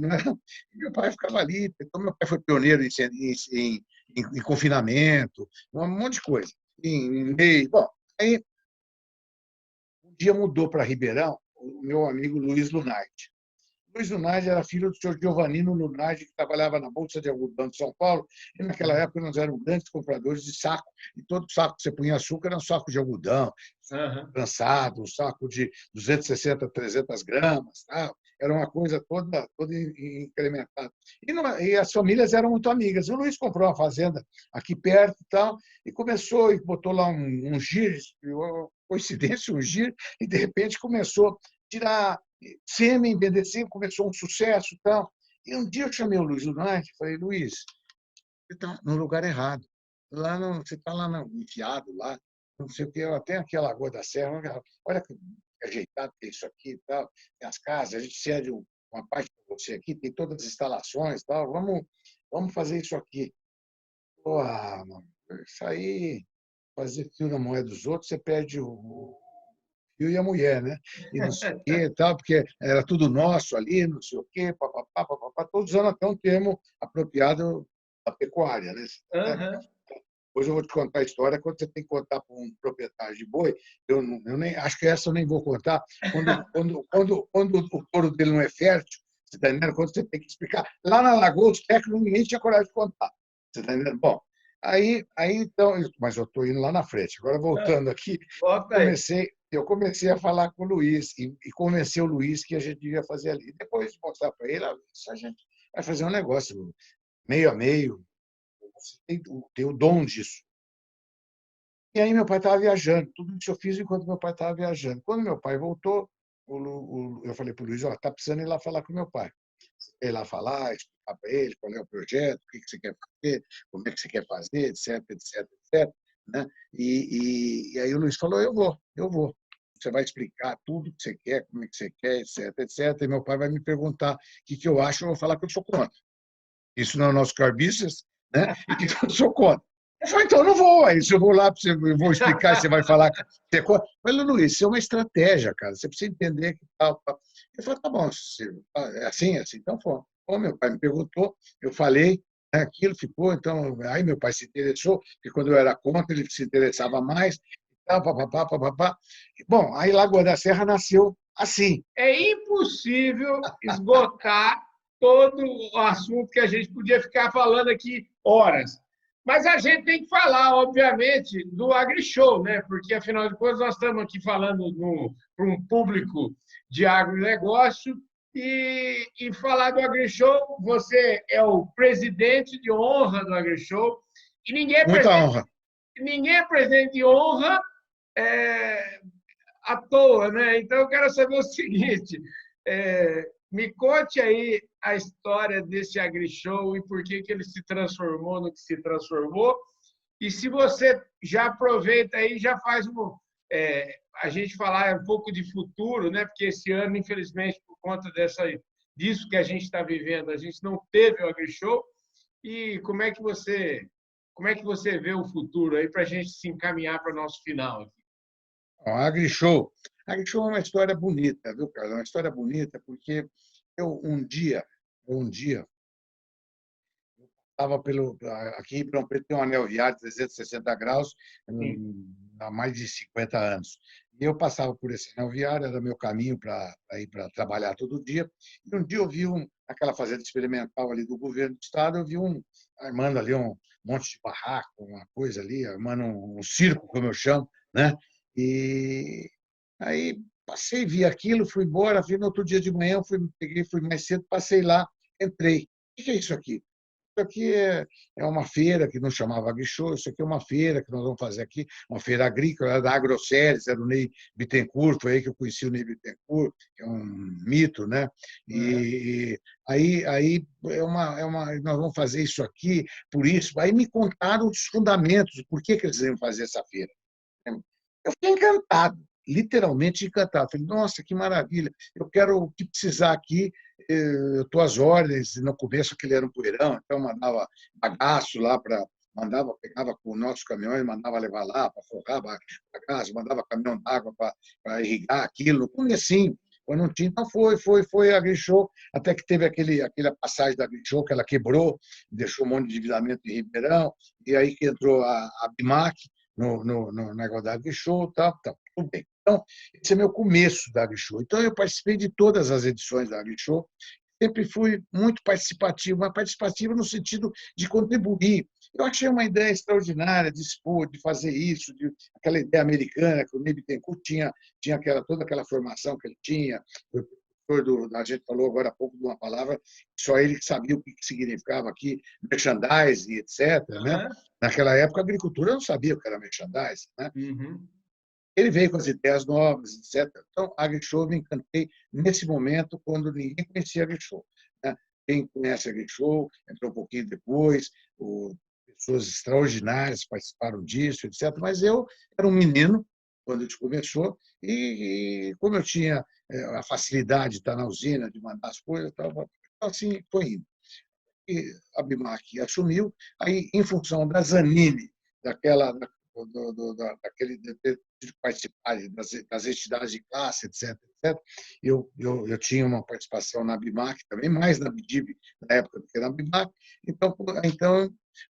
Meu pai ficava ali, então meu pai foi pioneiro em confinamento, um monte de coisa. Bom, aí um dia mudou para Ribeirão o meu amigo Luiz Lunardi. Luiz Lunardi era filho do senhor Giovanino Lunardi, que trabalhava na Bolsa de Algodão de São Paulo, e naquela época nós éramos grandes compradores de saco, e todo saco que você punha açúcar era um saco de algodão, trançado, um saco de 260, 300 gramas, tal. Era uma coisa toda incrementada. E as famílias eram muito amigas. O Luiz comprou uma fazenda aqui perto e começou, e botou lá um giro, coincidência, um giro, e de repente começou a tirar sêmen, vender sêmen, começou um sucesso e tal. E um dia eu chamei o Luiz Lunardi e falei, Luiz, você está no lugar errado. Lá você está lá enfiado, lá, não sei o que, até aqui a Lagoa da Serra, olha que ajeitado que é isso aqui e tal, tem as casas, a gente cede uma parte para você aqui, tem todas as instalações e tal, vamos fazer isso aqui. Porra, mano, isso aí, fazer fio na moeda dos outros, você perde o fio e a mulher, né? E não sei o quê, e tal, porque era tudo nosso ali, não sei o quê, papapá, papapá, todos usando até um termo apropriado da pecuária, né? Uhum. Depois eu vou te contar a história, quando você tem que contar para um proprietário de boi, eu nem, acho que essa eu nem vou contar, quando o touro dele não é fértil, você está entendendo? Quando você tem que explicar. Lá na Lagoa, os técnicos, ninguém tinha coragem de contar. Você está entendendo? Bom, aí então, mas eu estou indo lá na frente. Agora, voltando aqui, Volta aí. eu comecei a falar com o Luiz e convencer o Luiz que a gente devia fazer ali. Depois de mostrar para ele, a gente vai fazer um negócio meio a meio, você tem o dom disso. E aí meu pai estava viajando, tudo isso eu fiz enquanto meu pai estava viajando. Quando meu pai voltou, eu falei para o Luiz, está precisando ir lá falar com meu pai. Você quer ir lá falar, explicar para ele qual é o projeto, o que você quer fazer, como é que você quer fazer, etc, etc, etc. Né? E aí o Luiz falou, eu vou. Você vai explicar tudo que você quer, como é que você quer, etc, etc. E meu pai vai me perguntar o que eu acho, eu vou falar que eu sou contra. Isso não é o nosso core business, né? E que eu sou contra. Eu falei, então eu não vou. Aí, se eu vou lá, eu vou explicar, você vai falar que você é contra. Eu falei, Luiz, isso é uma estratégia, cara. Você precisa entender que tal. Eu falei, tá bom, é assim, então foi. Bom, meu pai me perguntou, eu falei, né, aquilo ficou, então, aí meu pai se interessou, porque quando eu era contra, ele se interessava mais, e tal, papapá, papapá. Bom, aí Lagoa da Serra nasceu assim. É impossível esgotar todo o assunto que a gente podia ficar falando aqui horas. Mas a gente tem que falar, obviamente, do AgriShow, né? Porque, afinal de contas, nós estamos aqui falando para um público de agronegócio e falar do AgriShow, você é o presidente de honra do AgriShow e Muita honra. ninguém é presidente de honra é, à toa, né? Então, eu quero saber o seguinte: me conte aí a história desse AgriShow e por que ele se transformou no que se transformou. E se você já aproveita aí, já faz a gente falar um pouco de futuro, né? Porque esse ano, infelizmente, por conta disso que a gente está vivendo, a gente não teve o AgriShow. E como é que você vê o futuro aí para a gente se encaminhar para o nosso final aqui? A AgriShow. A AgriShow é uma história bonita, viu, Carlos? É uma história bonita porque eu um dia estava aqui em Ribeirão Preto tem um anel viário 360 graus Sim. há mais de 50 anos. E eu passava por esse anel viário, era meu caminho para ir para trabalhar todo dia. E um dia eu vi aquela fazenda experimental ali do governo do estado, eu vi armando ali um monte de barraco, uma coisa ali, armando um circo, como eu chamo, né? E aí passei, vi aquilo, fui embora, vi no outro dia de manhã, fui mais cedo, passei lá, entrei. O que é isso aqui? Isso aqui é uma feira que não chamava AgriShow, isso aqui é uma feira que nós vamos fazer aqui, uma feira agrícola da AgroSéries, era o Ney Bittencourt, foi aí que eu conheci o Ney Bittencourt, que é um mito, né? E aí nós vamos fazer isso aqui, por isso. Aí me contaram os fundamentos, por que eles iam fazer essa feira. Eu fiquei encantado, literalmente encantado. Falei, nossa, que maravilha, eu quero o que precisar aqui, eu estou às ordens. No começo aquele era um poeirão, então mandava bagaço lá pegava com nossos caminhões, mandava levar lá para forrar bagaço, mandava caminhão d'água para irrigar aquilo, no comecinho, quando não tinha. Então foi a AgriShow, até que teve aquela passagem da AgriShow que ela quebrou, deixou um monte de endividamento em Ribeirão, e aí que entrou a BIMAC, no negócio da AgriShow, tá, tudo bem. Então, esse é meu começo da AgriShow. Então, eu participei de todas as edições da AgriShow, sempre fui muito participativo, mas participativo no sentido de contribuir. Eu achei uma ideia extraordinária de expor, de fazer isso, aquela ideia americana que o Ney Bittencourt tinha toda aquela formação que ele tinha. A gente falou agora há pouco de uma palavra, só ele que sabia o que significava aqui, merchandising, etc. Né? Aham. Naquela época, a agricultura não sabia o que era merchandising. Né? Uhum. Ele veio com as ideias novas, etc. Então, a AgriShow me encantei nesse momento, quando ninguém conhecia a AgriShow. Né? Quem conhece a AgriShow entrou um pouquinho depois, pessoas extraordinárias participaram disso, etc. Mas eu era um menino quando a gente começou, e como eu tinha a facilidade de estar na usina, de mandar as coisas, assim foi indo. E a BIMAC assumiu, aí, em função da Zanini, daquele de participar das entidades de classe, etc. Eu tinha uma participação na BIMAC também, mais na BIDIB na época do que na BIMAC. Então,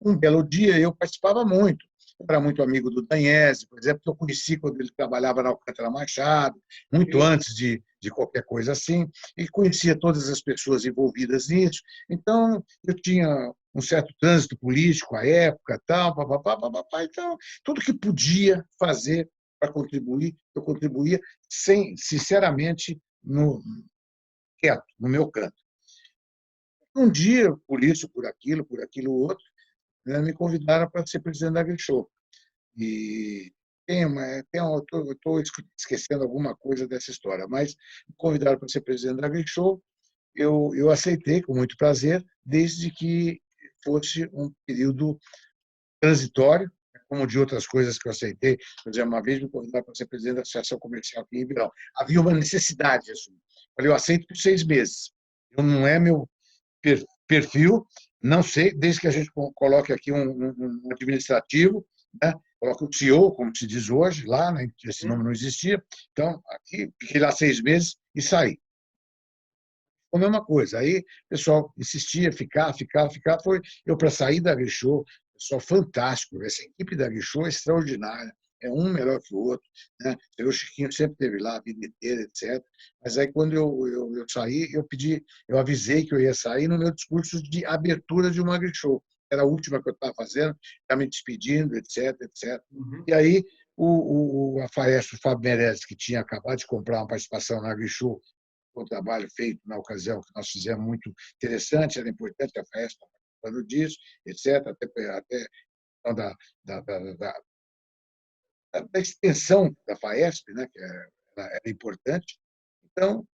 um belo dia, eu participava muito. Eu era muito amigo do Danhese, por exemplo, que eu conheci quando ele trabalhava na Alcântara Machado, muito Sim. antes de qualquer coisa assim, e conhecia todas as pessoas envolvidas nisso. Então, eu tinha um certo trânsito político à época, tal, papapá, papapá. Então, tudo que podia fazer para contribuir, eu contribuía, sinceramente, quieto, no meu canto. Um dia, por isso, por aquilo outro, né, me convidaram para ser presidente da AgriShow. E estou esquecendo alguma coisa dessa história, mas me convidaram para ser presidente da AgriShow. Eu aceitei com muito prazer, desde que fosse um período transitório, como de outras coisas que eu aceitei. Por exemplo, uma vez me convidaram para ser presidente da Associação Comercial aqui em Ribeirão. Havia uma necessidade disso. Falei, eu aceito por 6 meses. Eu não é meu perfil, não sei, desde que a gente coloque aqui um administrativo, né? Coloque o CEO, como se diz hoje, lá, né? Esse nome não existia. Então, aqui, fiquei lá 6 meses e saí. A mesma coisa. Aí o pessoal insistia, ficar. Foi eu para sair da AgriShow, pessoal fantástico. Essa equipe da AgriShow é extraordinária. É um melhor que o outro. Né? O Chiquinho sempre esteve lá a vida inteira, etc. Mas aí, quando eu saí, eu avisei que eu ia sair no meu discurso de abertura de uma AgriShow. Era a última que eu estava fazendo, estava me despedindo, etc, etc. Uhum. E aí, a Faesp, o Fábio Merez, que tinha acabado de comprar uma participação na AgriShow, um trabalho feito na ocasião que nós fizemos muito interessante, era importante a festa, falando disso, etc., até da, da, da, da extensão da FAESP, né, que era importante. Então,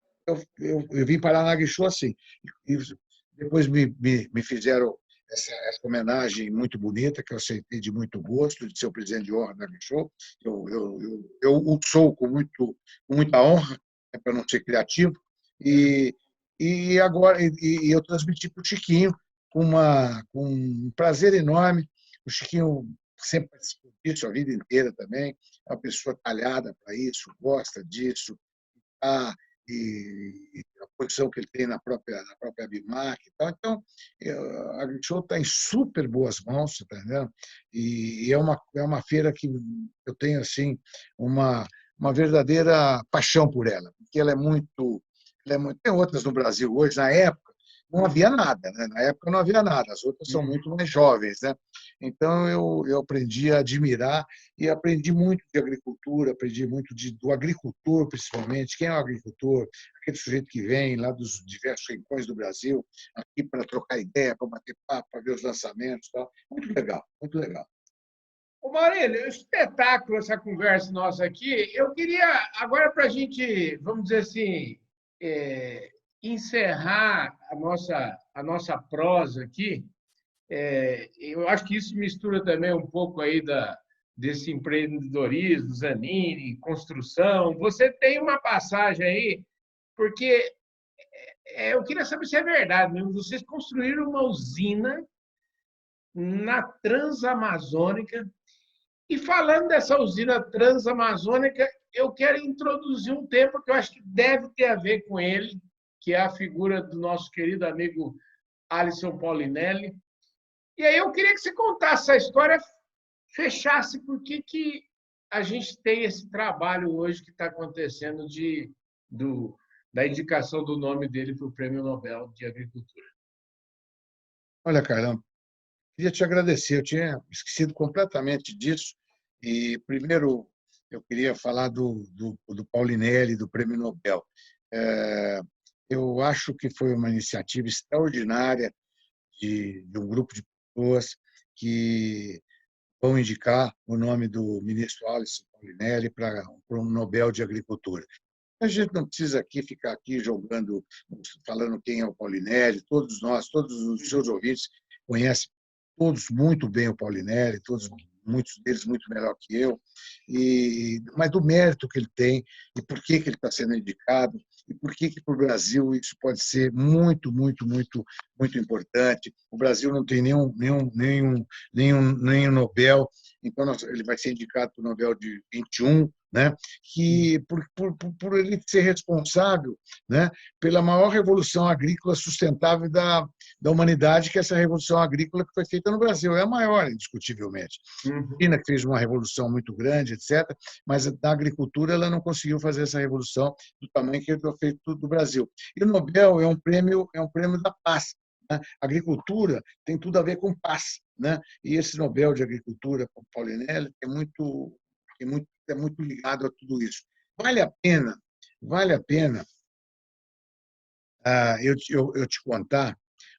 eu vim parar na Agricultura assim. E depois me fizeram essa homenagem muito bonita, que eu aceitei de muito gosto, de ser o presidente de honra da Agricultura. Eu o sou com muita honra, para não ser criativo. E, agora eu transmiti para o Chiquinho com um prazer enorme. O Chiquinho sempre participou disso a vida inteira também. É uma pessoa talhada para isso, gosta disso. Ah, e a posição que ele tem na própria Bimac e tal. Então, a Agrishow está em super boas mãos, tá entendendo? E é uma feira que eu tenho assim uma verdadeira paixão por ela, porque ela é muito. Tem outras no Brasil hoje, na época não havia nada, né? Na época não havia nada, as outras são muito mais jovens, né? Então eu aprendi a admirar e aprendi muito de agricultura, aprendi muito do agricultor, principalmente. Quem é o agricultor? Aquele sujeito que vem lá dos diversos rincões do Brasil, aqui para trocar ideia, para bater papo, para ver os lançamentos, tal. Muito legal, muito legal. Ô, Maurílio, espetáculo essa conversa nossa aqui. Eu queria, agora, para a gente, vamos dizer assim, encerrar a nossa prosa aqui, eu acho que isso mistura também um pouco aí desse empreendedorismo, Zanini, construção. Você tem uma passagem aí, porque eu queria saber se é verdade mesmo. Vocês construíram uma usina na Transamazônica. E falando dessa usina transamazônica, eu quero introduzir um tema que eu acho que deve ter a ver com ele, que é a figura do nosso querido amigo Alisson Paulinelli. E aí eu queria que você contasse essa história, fechasse por que a gente tem esse trabalho hoje que está acontecendo da indicação do nome dele para o Prêmio Nobel de Agricultura. Olha, Carlão, queria te agradecer. Eu tinha esquecido completamente disso. E, primeiro, eu queria falar do Paulinelli, do Prêmio Nobel. Eu acho que foi uma iniciativa extraordinária de um grupo de pessoas que vão indicar o nome do ministro Alisson Paulinelli para um Nobel de Agricultura. A gente não precisa ficar aqui jogando, falando quem é o Paulinelli. Todos nós, todos os seus ouvintes conhecem todos muito bem o Paulinelli, muitos deles muito melhor que eu, mas do mérito que ele tem e por que ele está sendo indicado e por que para o Brasil isso pode ser muito, muito, muito, muito importante. O Brasil não tem nenhum Nobel, então ele vai ser indicado para o Nobel de 21, né? Que por ele ser responsável, né, pela maior revolução agrícola sustentável da humanidade, que é essa revolução agrícola que foi feita no Brasil. É a maior, indiscutivelmente. A China que fez uma revolução muito grande, etc., mas na agricultura ela não conseguiu fazer essa revolução do tamanho que foi feito do Brasil. E o Nobel é um prêmio da paz. Né? A agricultura tem tudo a ver com paz. Né? E esse Nobel de Agricultura, com Paulinelli, é muito ligado a tudo isso. Vale a pena eu te contar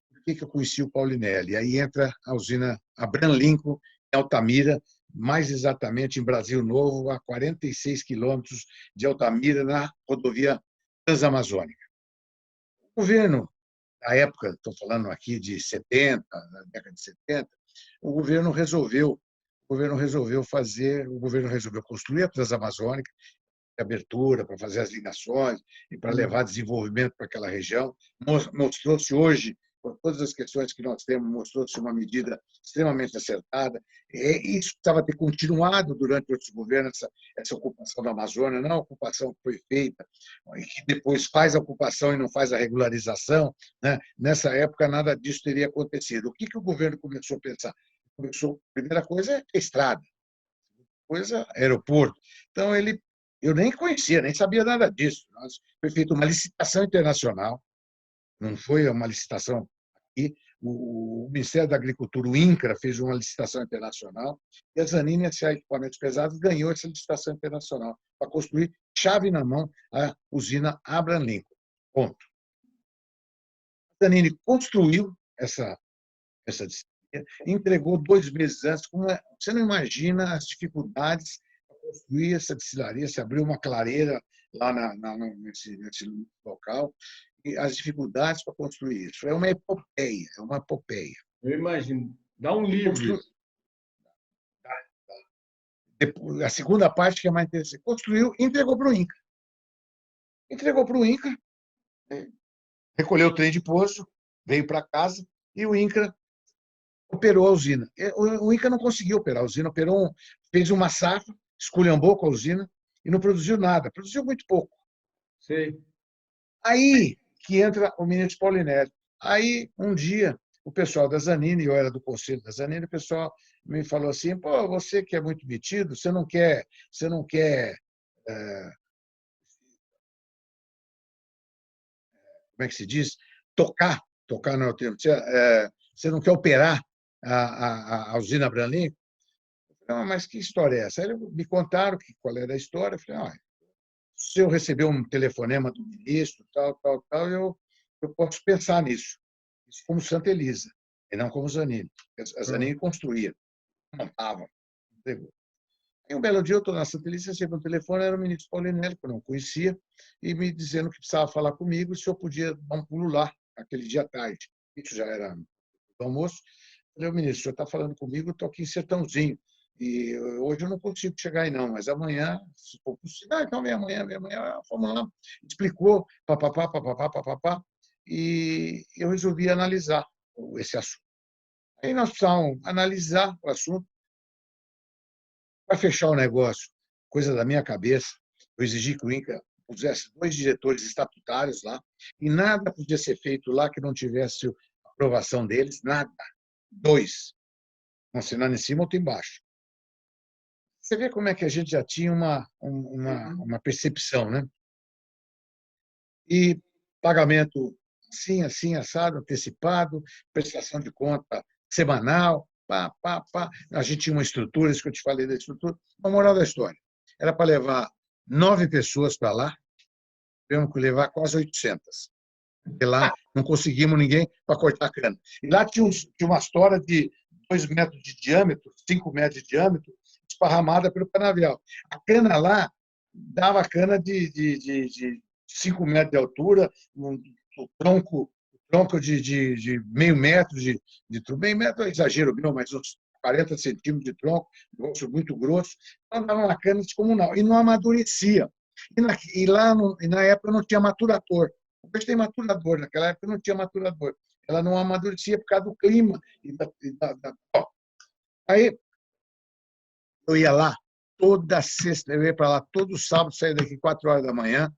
por que eu conheci o Paulinelli. Aí entra a usina Abraham Lincoln, em Altamira, mais exatamente em Brasil Novo, a 46 quilômetros de Altamira, na rodovia Transamazônica. O governo, na época, estou falando aqui de 70, na década de 70, o governo resolveu construir a Transamazônica, abertura, para fazer as ligações e para levar desenvolvimento para aquela região. Mostrou-se hoje, por todas as questões que nós temos, mostrou-se uma medida extremamente acertada. Isso precisava ter continuado durante outros governos, essa ocupação da Amazônia, não a ocupação que foi feita, e que depois faz a ocupação e não faz a regularização. Né? Nessa época, nada disso teria acontecido. O que o governo começou a pensar? A primeira coisa é estrada, coisa aeroporto. Então, eu nem conhecia, nem sabia nada disso. Foi feita uma licitação internacional, não foi uma licitação aqui. O Ministério da Agricultura, o INCRA, fez uma licitação internacional e a Zanini, S.A. Equipamentos Pesados, ganhou essa licitação internacional para construir, chave na mão, a usina Abraham Lincoln. Ponto. A Zanini construiu essa distância, entregou 2 meses antes. Você não imagina as dificuldades para construir essa destilaria, se abriu uma clareira lá nesse local, e as dificuldades para construir isso. É uma epopeia, é uma epopeia. Eu imagino. Dá um livro isso. A segunda parte, que é mais interessante, construiu, entregou para o Inca. Entregou para o Inca, recolheu o trem de poço, veio para casa e o Inca operou a usina. O Inca não conseguiu operar a usina, fez uma safra, esculhambou com a usina e não produziu nada, produziu muito pouco. Sei. Aí que entra o ministro Paulinelli. Aí, um dia, o pessoal da Zanini, eu era do conselho da Zanini, o pessoal me falou assim: pô, você que é muito metido, você não quer como é que se diz? Tocar não é o termo, você não quer operar a usina Branlin? Não, mas que história é essa? Aí me contaram qual era a história. Eu falei, se eu receber um telefonema do ministro, tal, eu posso pensar nisso. Isso como Santa Elisa, e não como Zanini. A Zanini construía, montava, entregou. E um belo dia eu estou na Santa Elisa, recebo um telefone, era o ministro Paulinelli, que eu não conhecia, e me dizendo que precisava falar comigo, se eu podia dar um pulo lá, aquele dia à tarde. Isso já era do almoço. Eu falei, ministro, o senhor está falando comigo, eu estou aqui em Sertãozinho. E hoje eu não consigo chegar aí, não, mas amanhã, se for possível, então vem amanhã, vamos lá. Explicou, papapá, e eu resolvi analisar esse assunto. Aí nós precisávamos analisar o assunto para fechar o negócio, coisa da minha cabeça. Eu exigi que o Inca pusesse 2 diretores estatutários lá, e nada podia ser feito lá que não tivesse aprovação deles, nada. 2. Um assinando em cima, outro embaixo. Você vê como é que a gente já tinha uma percepção, né? E pagamento assim, assado, antecipado, prestação de conta semanal, pá. A gente tinha uma estrutura, isso que eu te falei da estrutura. A moral da história, era para levar 9 pessoas para lá, tivemos que levar quase 800. Porque lá não conseguimos ninguém para cortar a cana. E lá tinha uma história de 2 metros de diâmetro, 5 metros de diâmetro, esparramada pelo canavial. A cana lá dava cana de 5 metros de altura, um tronco de meio metro de tronco. Meio metro é exagero meu, mas uns 40 centímetros de tronco, negócio muito grosso. Então, dava uma cana descomunal. E não amadurecia. Na época não tinha maturador. Hoje tem maturador, naquela época não tinha maturador. Ela não amadurecia por causa do clima. Aí eu ia lá toda sexta, eu ia para lá todo sábado, saía daqui 4 horas da manhã,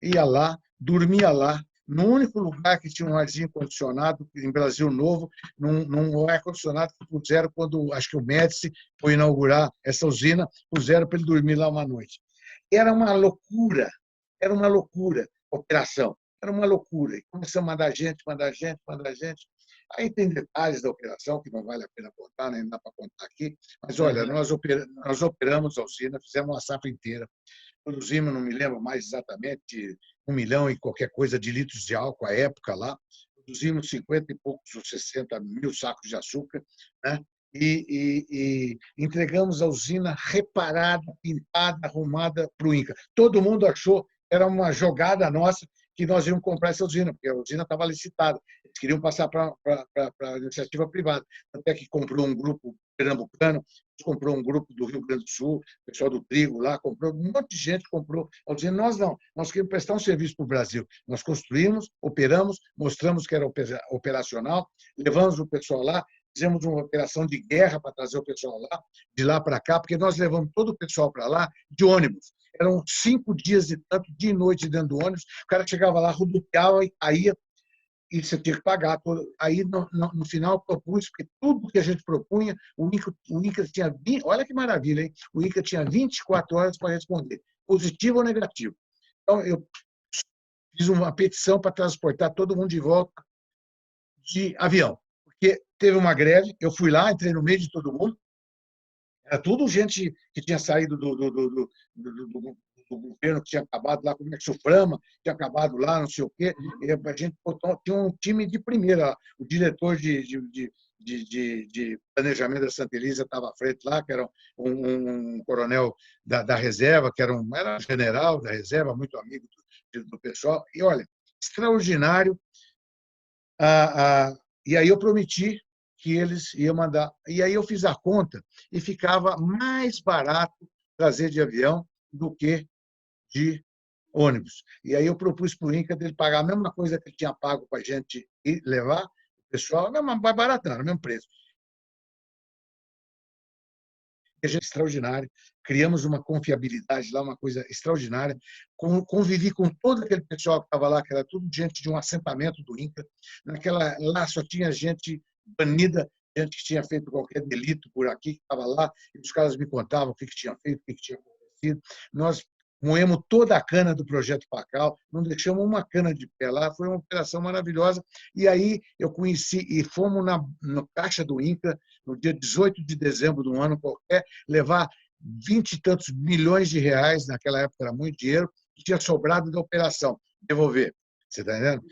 ia lá, dormia lá, no único lugar que tinha um arzinho condicionado, em Brasil Novo, num ar-condicionado que puseram quando, acho que o Médici foi inaugurar essa usina, puseram para ele dormir lá uma noite. Era uma loucura a operação. Era uma loucura. E começamos a mandar gente. Aí tem detalhes da operação que não vale a pena contar, nem dá para contar aqui. Mas, olha, nós operamos a usina, fizemos uma safra inteira, produzimos, não me lembro mais exatamente, 1 milhão e qualquer coisa de litros de álcool à época lá, produzimos 50 e poucos ou 60 mil sacos de açúcar, né? E entregamos a usina reparada, pintada, arrumada para o Inca. Todo mundo achou que era uma jogada nossa que nós íamos comprar essa usina, porque a usina estava licitada. Eles queriam passar para a iniciativa privada. Até que comprou um grupo pernambucano, comprou um grupo do Rio Grande do Sul, o pessoal do trigo lá, comprou, um monte de gente comprou a usina. Nós não, nós queríamos prestar um serviço para o Brasil. Nós construímos, operamos, mostramos que era operacional, levamos o pessoal lá, fizemos uma operação de guerra para trazer o pessoal lá, de lá para cá, porque nós levamos todo o pessoal para lá de ônibus. Eram 5 dias de tanto, dia e noite dentro do ônibus. O cara chegava lá, rodopiava e caía, e você tinha que pagar. Aí, no final, propus, porque tudo que a gente propunha, o Inca tinha 20, olha que maravilha, hein? O Inca tinha 24 horas para responder, positivo ou negativo. Então, eu fiz uma petição para transportar todo mundo de volta de avião, porque teve uma greve, eu fui lá, entrei no meio de todo mundo, era tudo gente que tinha saído do do governo que tinha acabado lá, como é que o Suframa tinha acabado lá, não sei o quê. E a gente tinha um time de primeira. O diretor de planejamento da Santa Elisa estava à frente lá, que era um coronel da reserva, que era um general da reserva, muito amigo do pessoal. E, olha, extraordinário. E aí eu prometi que eles iam mandar. E aí eu fiz a conta e ficava mais barato trazer de avião do que de ônibus. E aí eu propus para o INCA dele pagar a mesma coisa que ele tinha pago para a gente ir levar o pessoal, não, mais barato, não, era o mesmo preço. A gente é extraordinário, criamos uma confiabilidade lá, uma coisa extraordinária. Convivi com todo aquele pessoal que estava lá, que era tudo gente de um assentamento do INCA. Lá só tinha gente banida, gente que tinha feito qualquer delito por aqui, que estava lá, e os caras me contavam o que tinha feito, o que tinha acontecido. Nós moemos toda a cana do projeto Pacal, não deixamos uma cana de pé lá, foi uma operação maravilhosa. E aí eu conheci, e fomos no caixa do INCA, no dia 18 de dezembro de um ano qualquer, levar 20 e tantos milhões de reais, naquela época era muito dinheiro, que tinha sobrado da operação, devolver. Você está entendendo?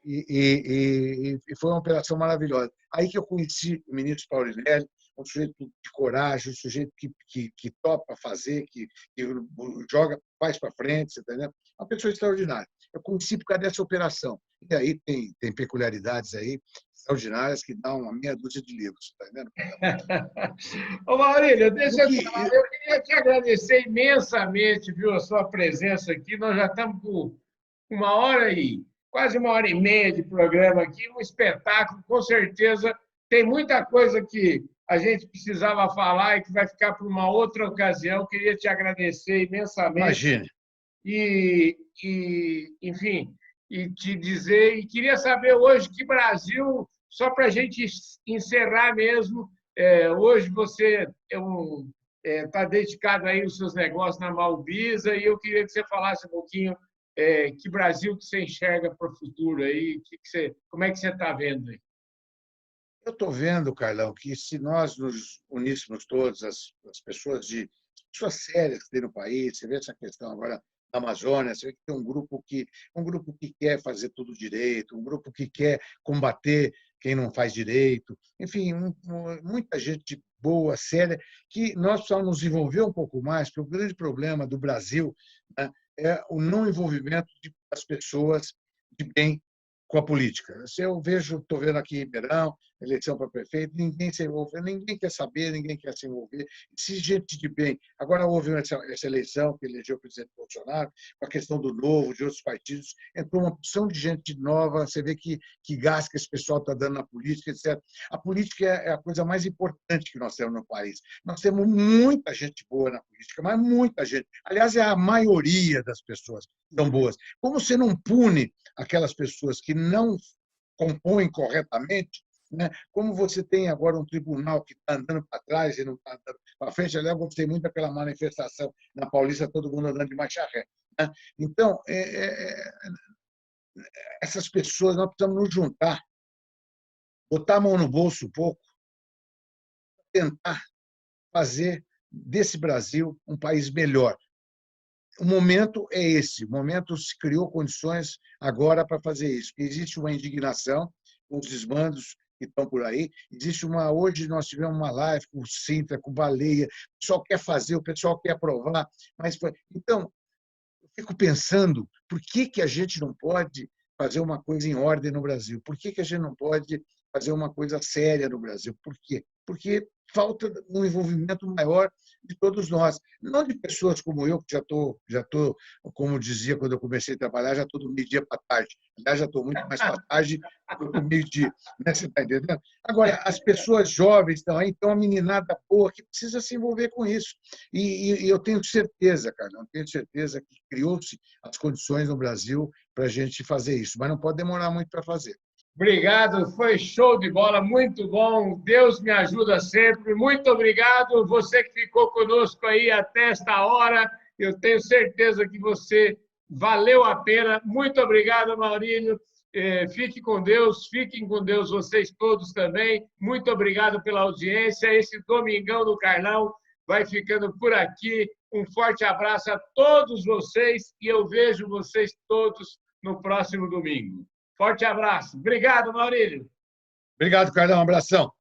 E foi uma operação maravilhosa. Aí que eu conheci o ministro Paulinelli, um sujeito de coragem, um sujeito que topa fazer, que joga, faz para frente, você está entendendo? Uma pessoa extraordinária. Eu conheci por causa dessa operação. E aí tem peculiaridades aí extraordinárias que dão uma meia dúzia de livros, está entendendo? Ô, Maurílio, deixa eu falar, eu queria te agradecer imensamente, viu, a sua presença aqui. Nós já estamos com quase 1h30 de programa aqui, um espetáculo, com certeza. Tem muita coisa que a gente precisava falar e que vai ficar para uma outra ocasião. Queria te agradecer imensamente. Imagine. Enfim, e te dizer, e queria saber hoje que Brasil, só para a gente encerrar mesmo, hoje você está dedicado aí aos seus negócios na Malvisa, e eu queria que você falasse um pouquinho que Brasil que você enxerga para o futuro aí, como é que você está vendo aí? Eu estou vendo, Carlão, que se nós nos uníssemos todos, as pessoas sérias que tem no país, você vê essa questão agora da Amazônia, você vê que tem um grupo que quer fazer tudo direito, um grupo que quer combater quem não faz direito, enfim, muita gente boa, séria, que nós precisamos nos envolver um pouco mais, porque o grande problema do Brasil, né, é o não envolvimento das pessoas de bem com a política. Eu estou vendo aqui em Ribeirão, eleição para prefeito, ninguém se envolve, ninguém quer saber, ninguém quer se envolver. Se gente de bem. Agora houve essa eleição que elegeu o presidente Bolsonaro, com a questão do Novo, de outros partidos, entrou uma opção de gente nova, você vê que gás que esse pessoal está dando na política, etc. A política é a coisa mais importante que nós temos no país. Nós temos muita gente boa na política, mas muita gente. Aliás, é a maioria das pessoas que são boas. Como você não pune aquelas pessoas que não compõem corretamente, né? Como você tem agora um tribunal que está andando para trás e não está andando para frente. Aliás, eu gostei muito daquela manifestação na Paulista, todo mundo andando de marcha ré, né? Então, essas pessoas, nós precisamos nos juntar, botar a mão no bolso um pouco, tentar fazer desse Brasil um país melhor. O momento é esse, o momento se criou condições agora para fazer isso. Existe uma indignação com os desmandos que estão por aí. Hoje nós tivemos uma live com o Sintra, com o Baleia, o pessoal quer fazer, o pessoal quer aprovar. Então, eu fico pensando, por que a gente não pode fazer uma coisa em ordem no Brasil? Por que a gente não pode fazer uma coisa séria no Brasil? Por quê? Porque falta um envolvimento maior de todos nós, não de pessoas como eu, que já estou, como dizia quando eu comecei a trabalhar, já estou do meio-dia para tarde. Aliás, já estou muito mais para tarde do que o meio-dia. Né? Você está entendendo? Agora, as pessoas jovens estão aí, tem uma meninada boa que precisa se envolver com isso. E eu tenho certeza, cara, eu tenho certeza que criou-se as condições no Brasil para a gente fazer isso, mas não pode demorar muito para fazer. Obrigado, foi show de bola, muito bom. Deus me ajuda sempre. Muito obrigado. Você que ficou conosco aí até esta hora, eu tenho certeza que você valeu a pena. Muito obrigado, Maurílio. Fique com Deus, fiquem com Deus vocês todos também. Muito obrigado pela audiência. Esse Domingão do Carlão vai ficando por aqui. Um forte abraço a todos vocês e eu vejo vocês todos no próximo domingo. Forte abraço. Obrigado, Maurílio. Obrigado, Carlão. Um abração.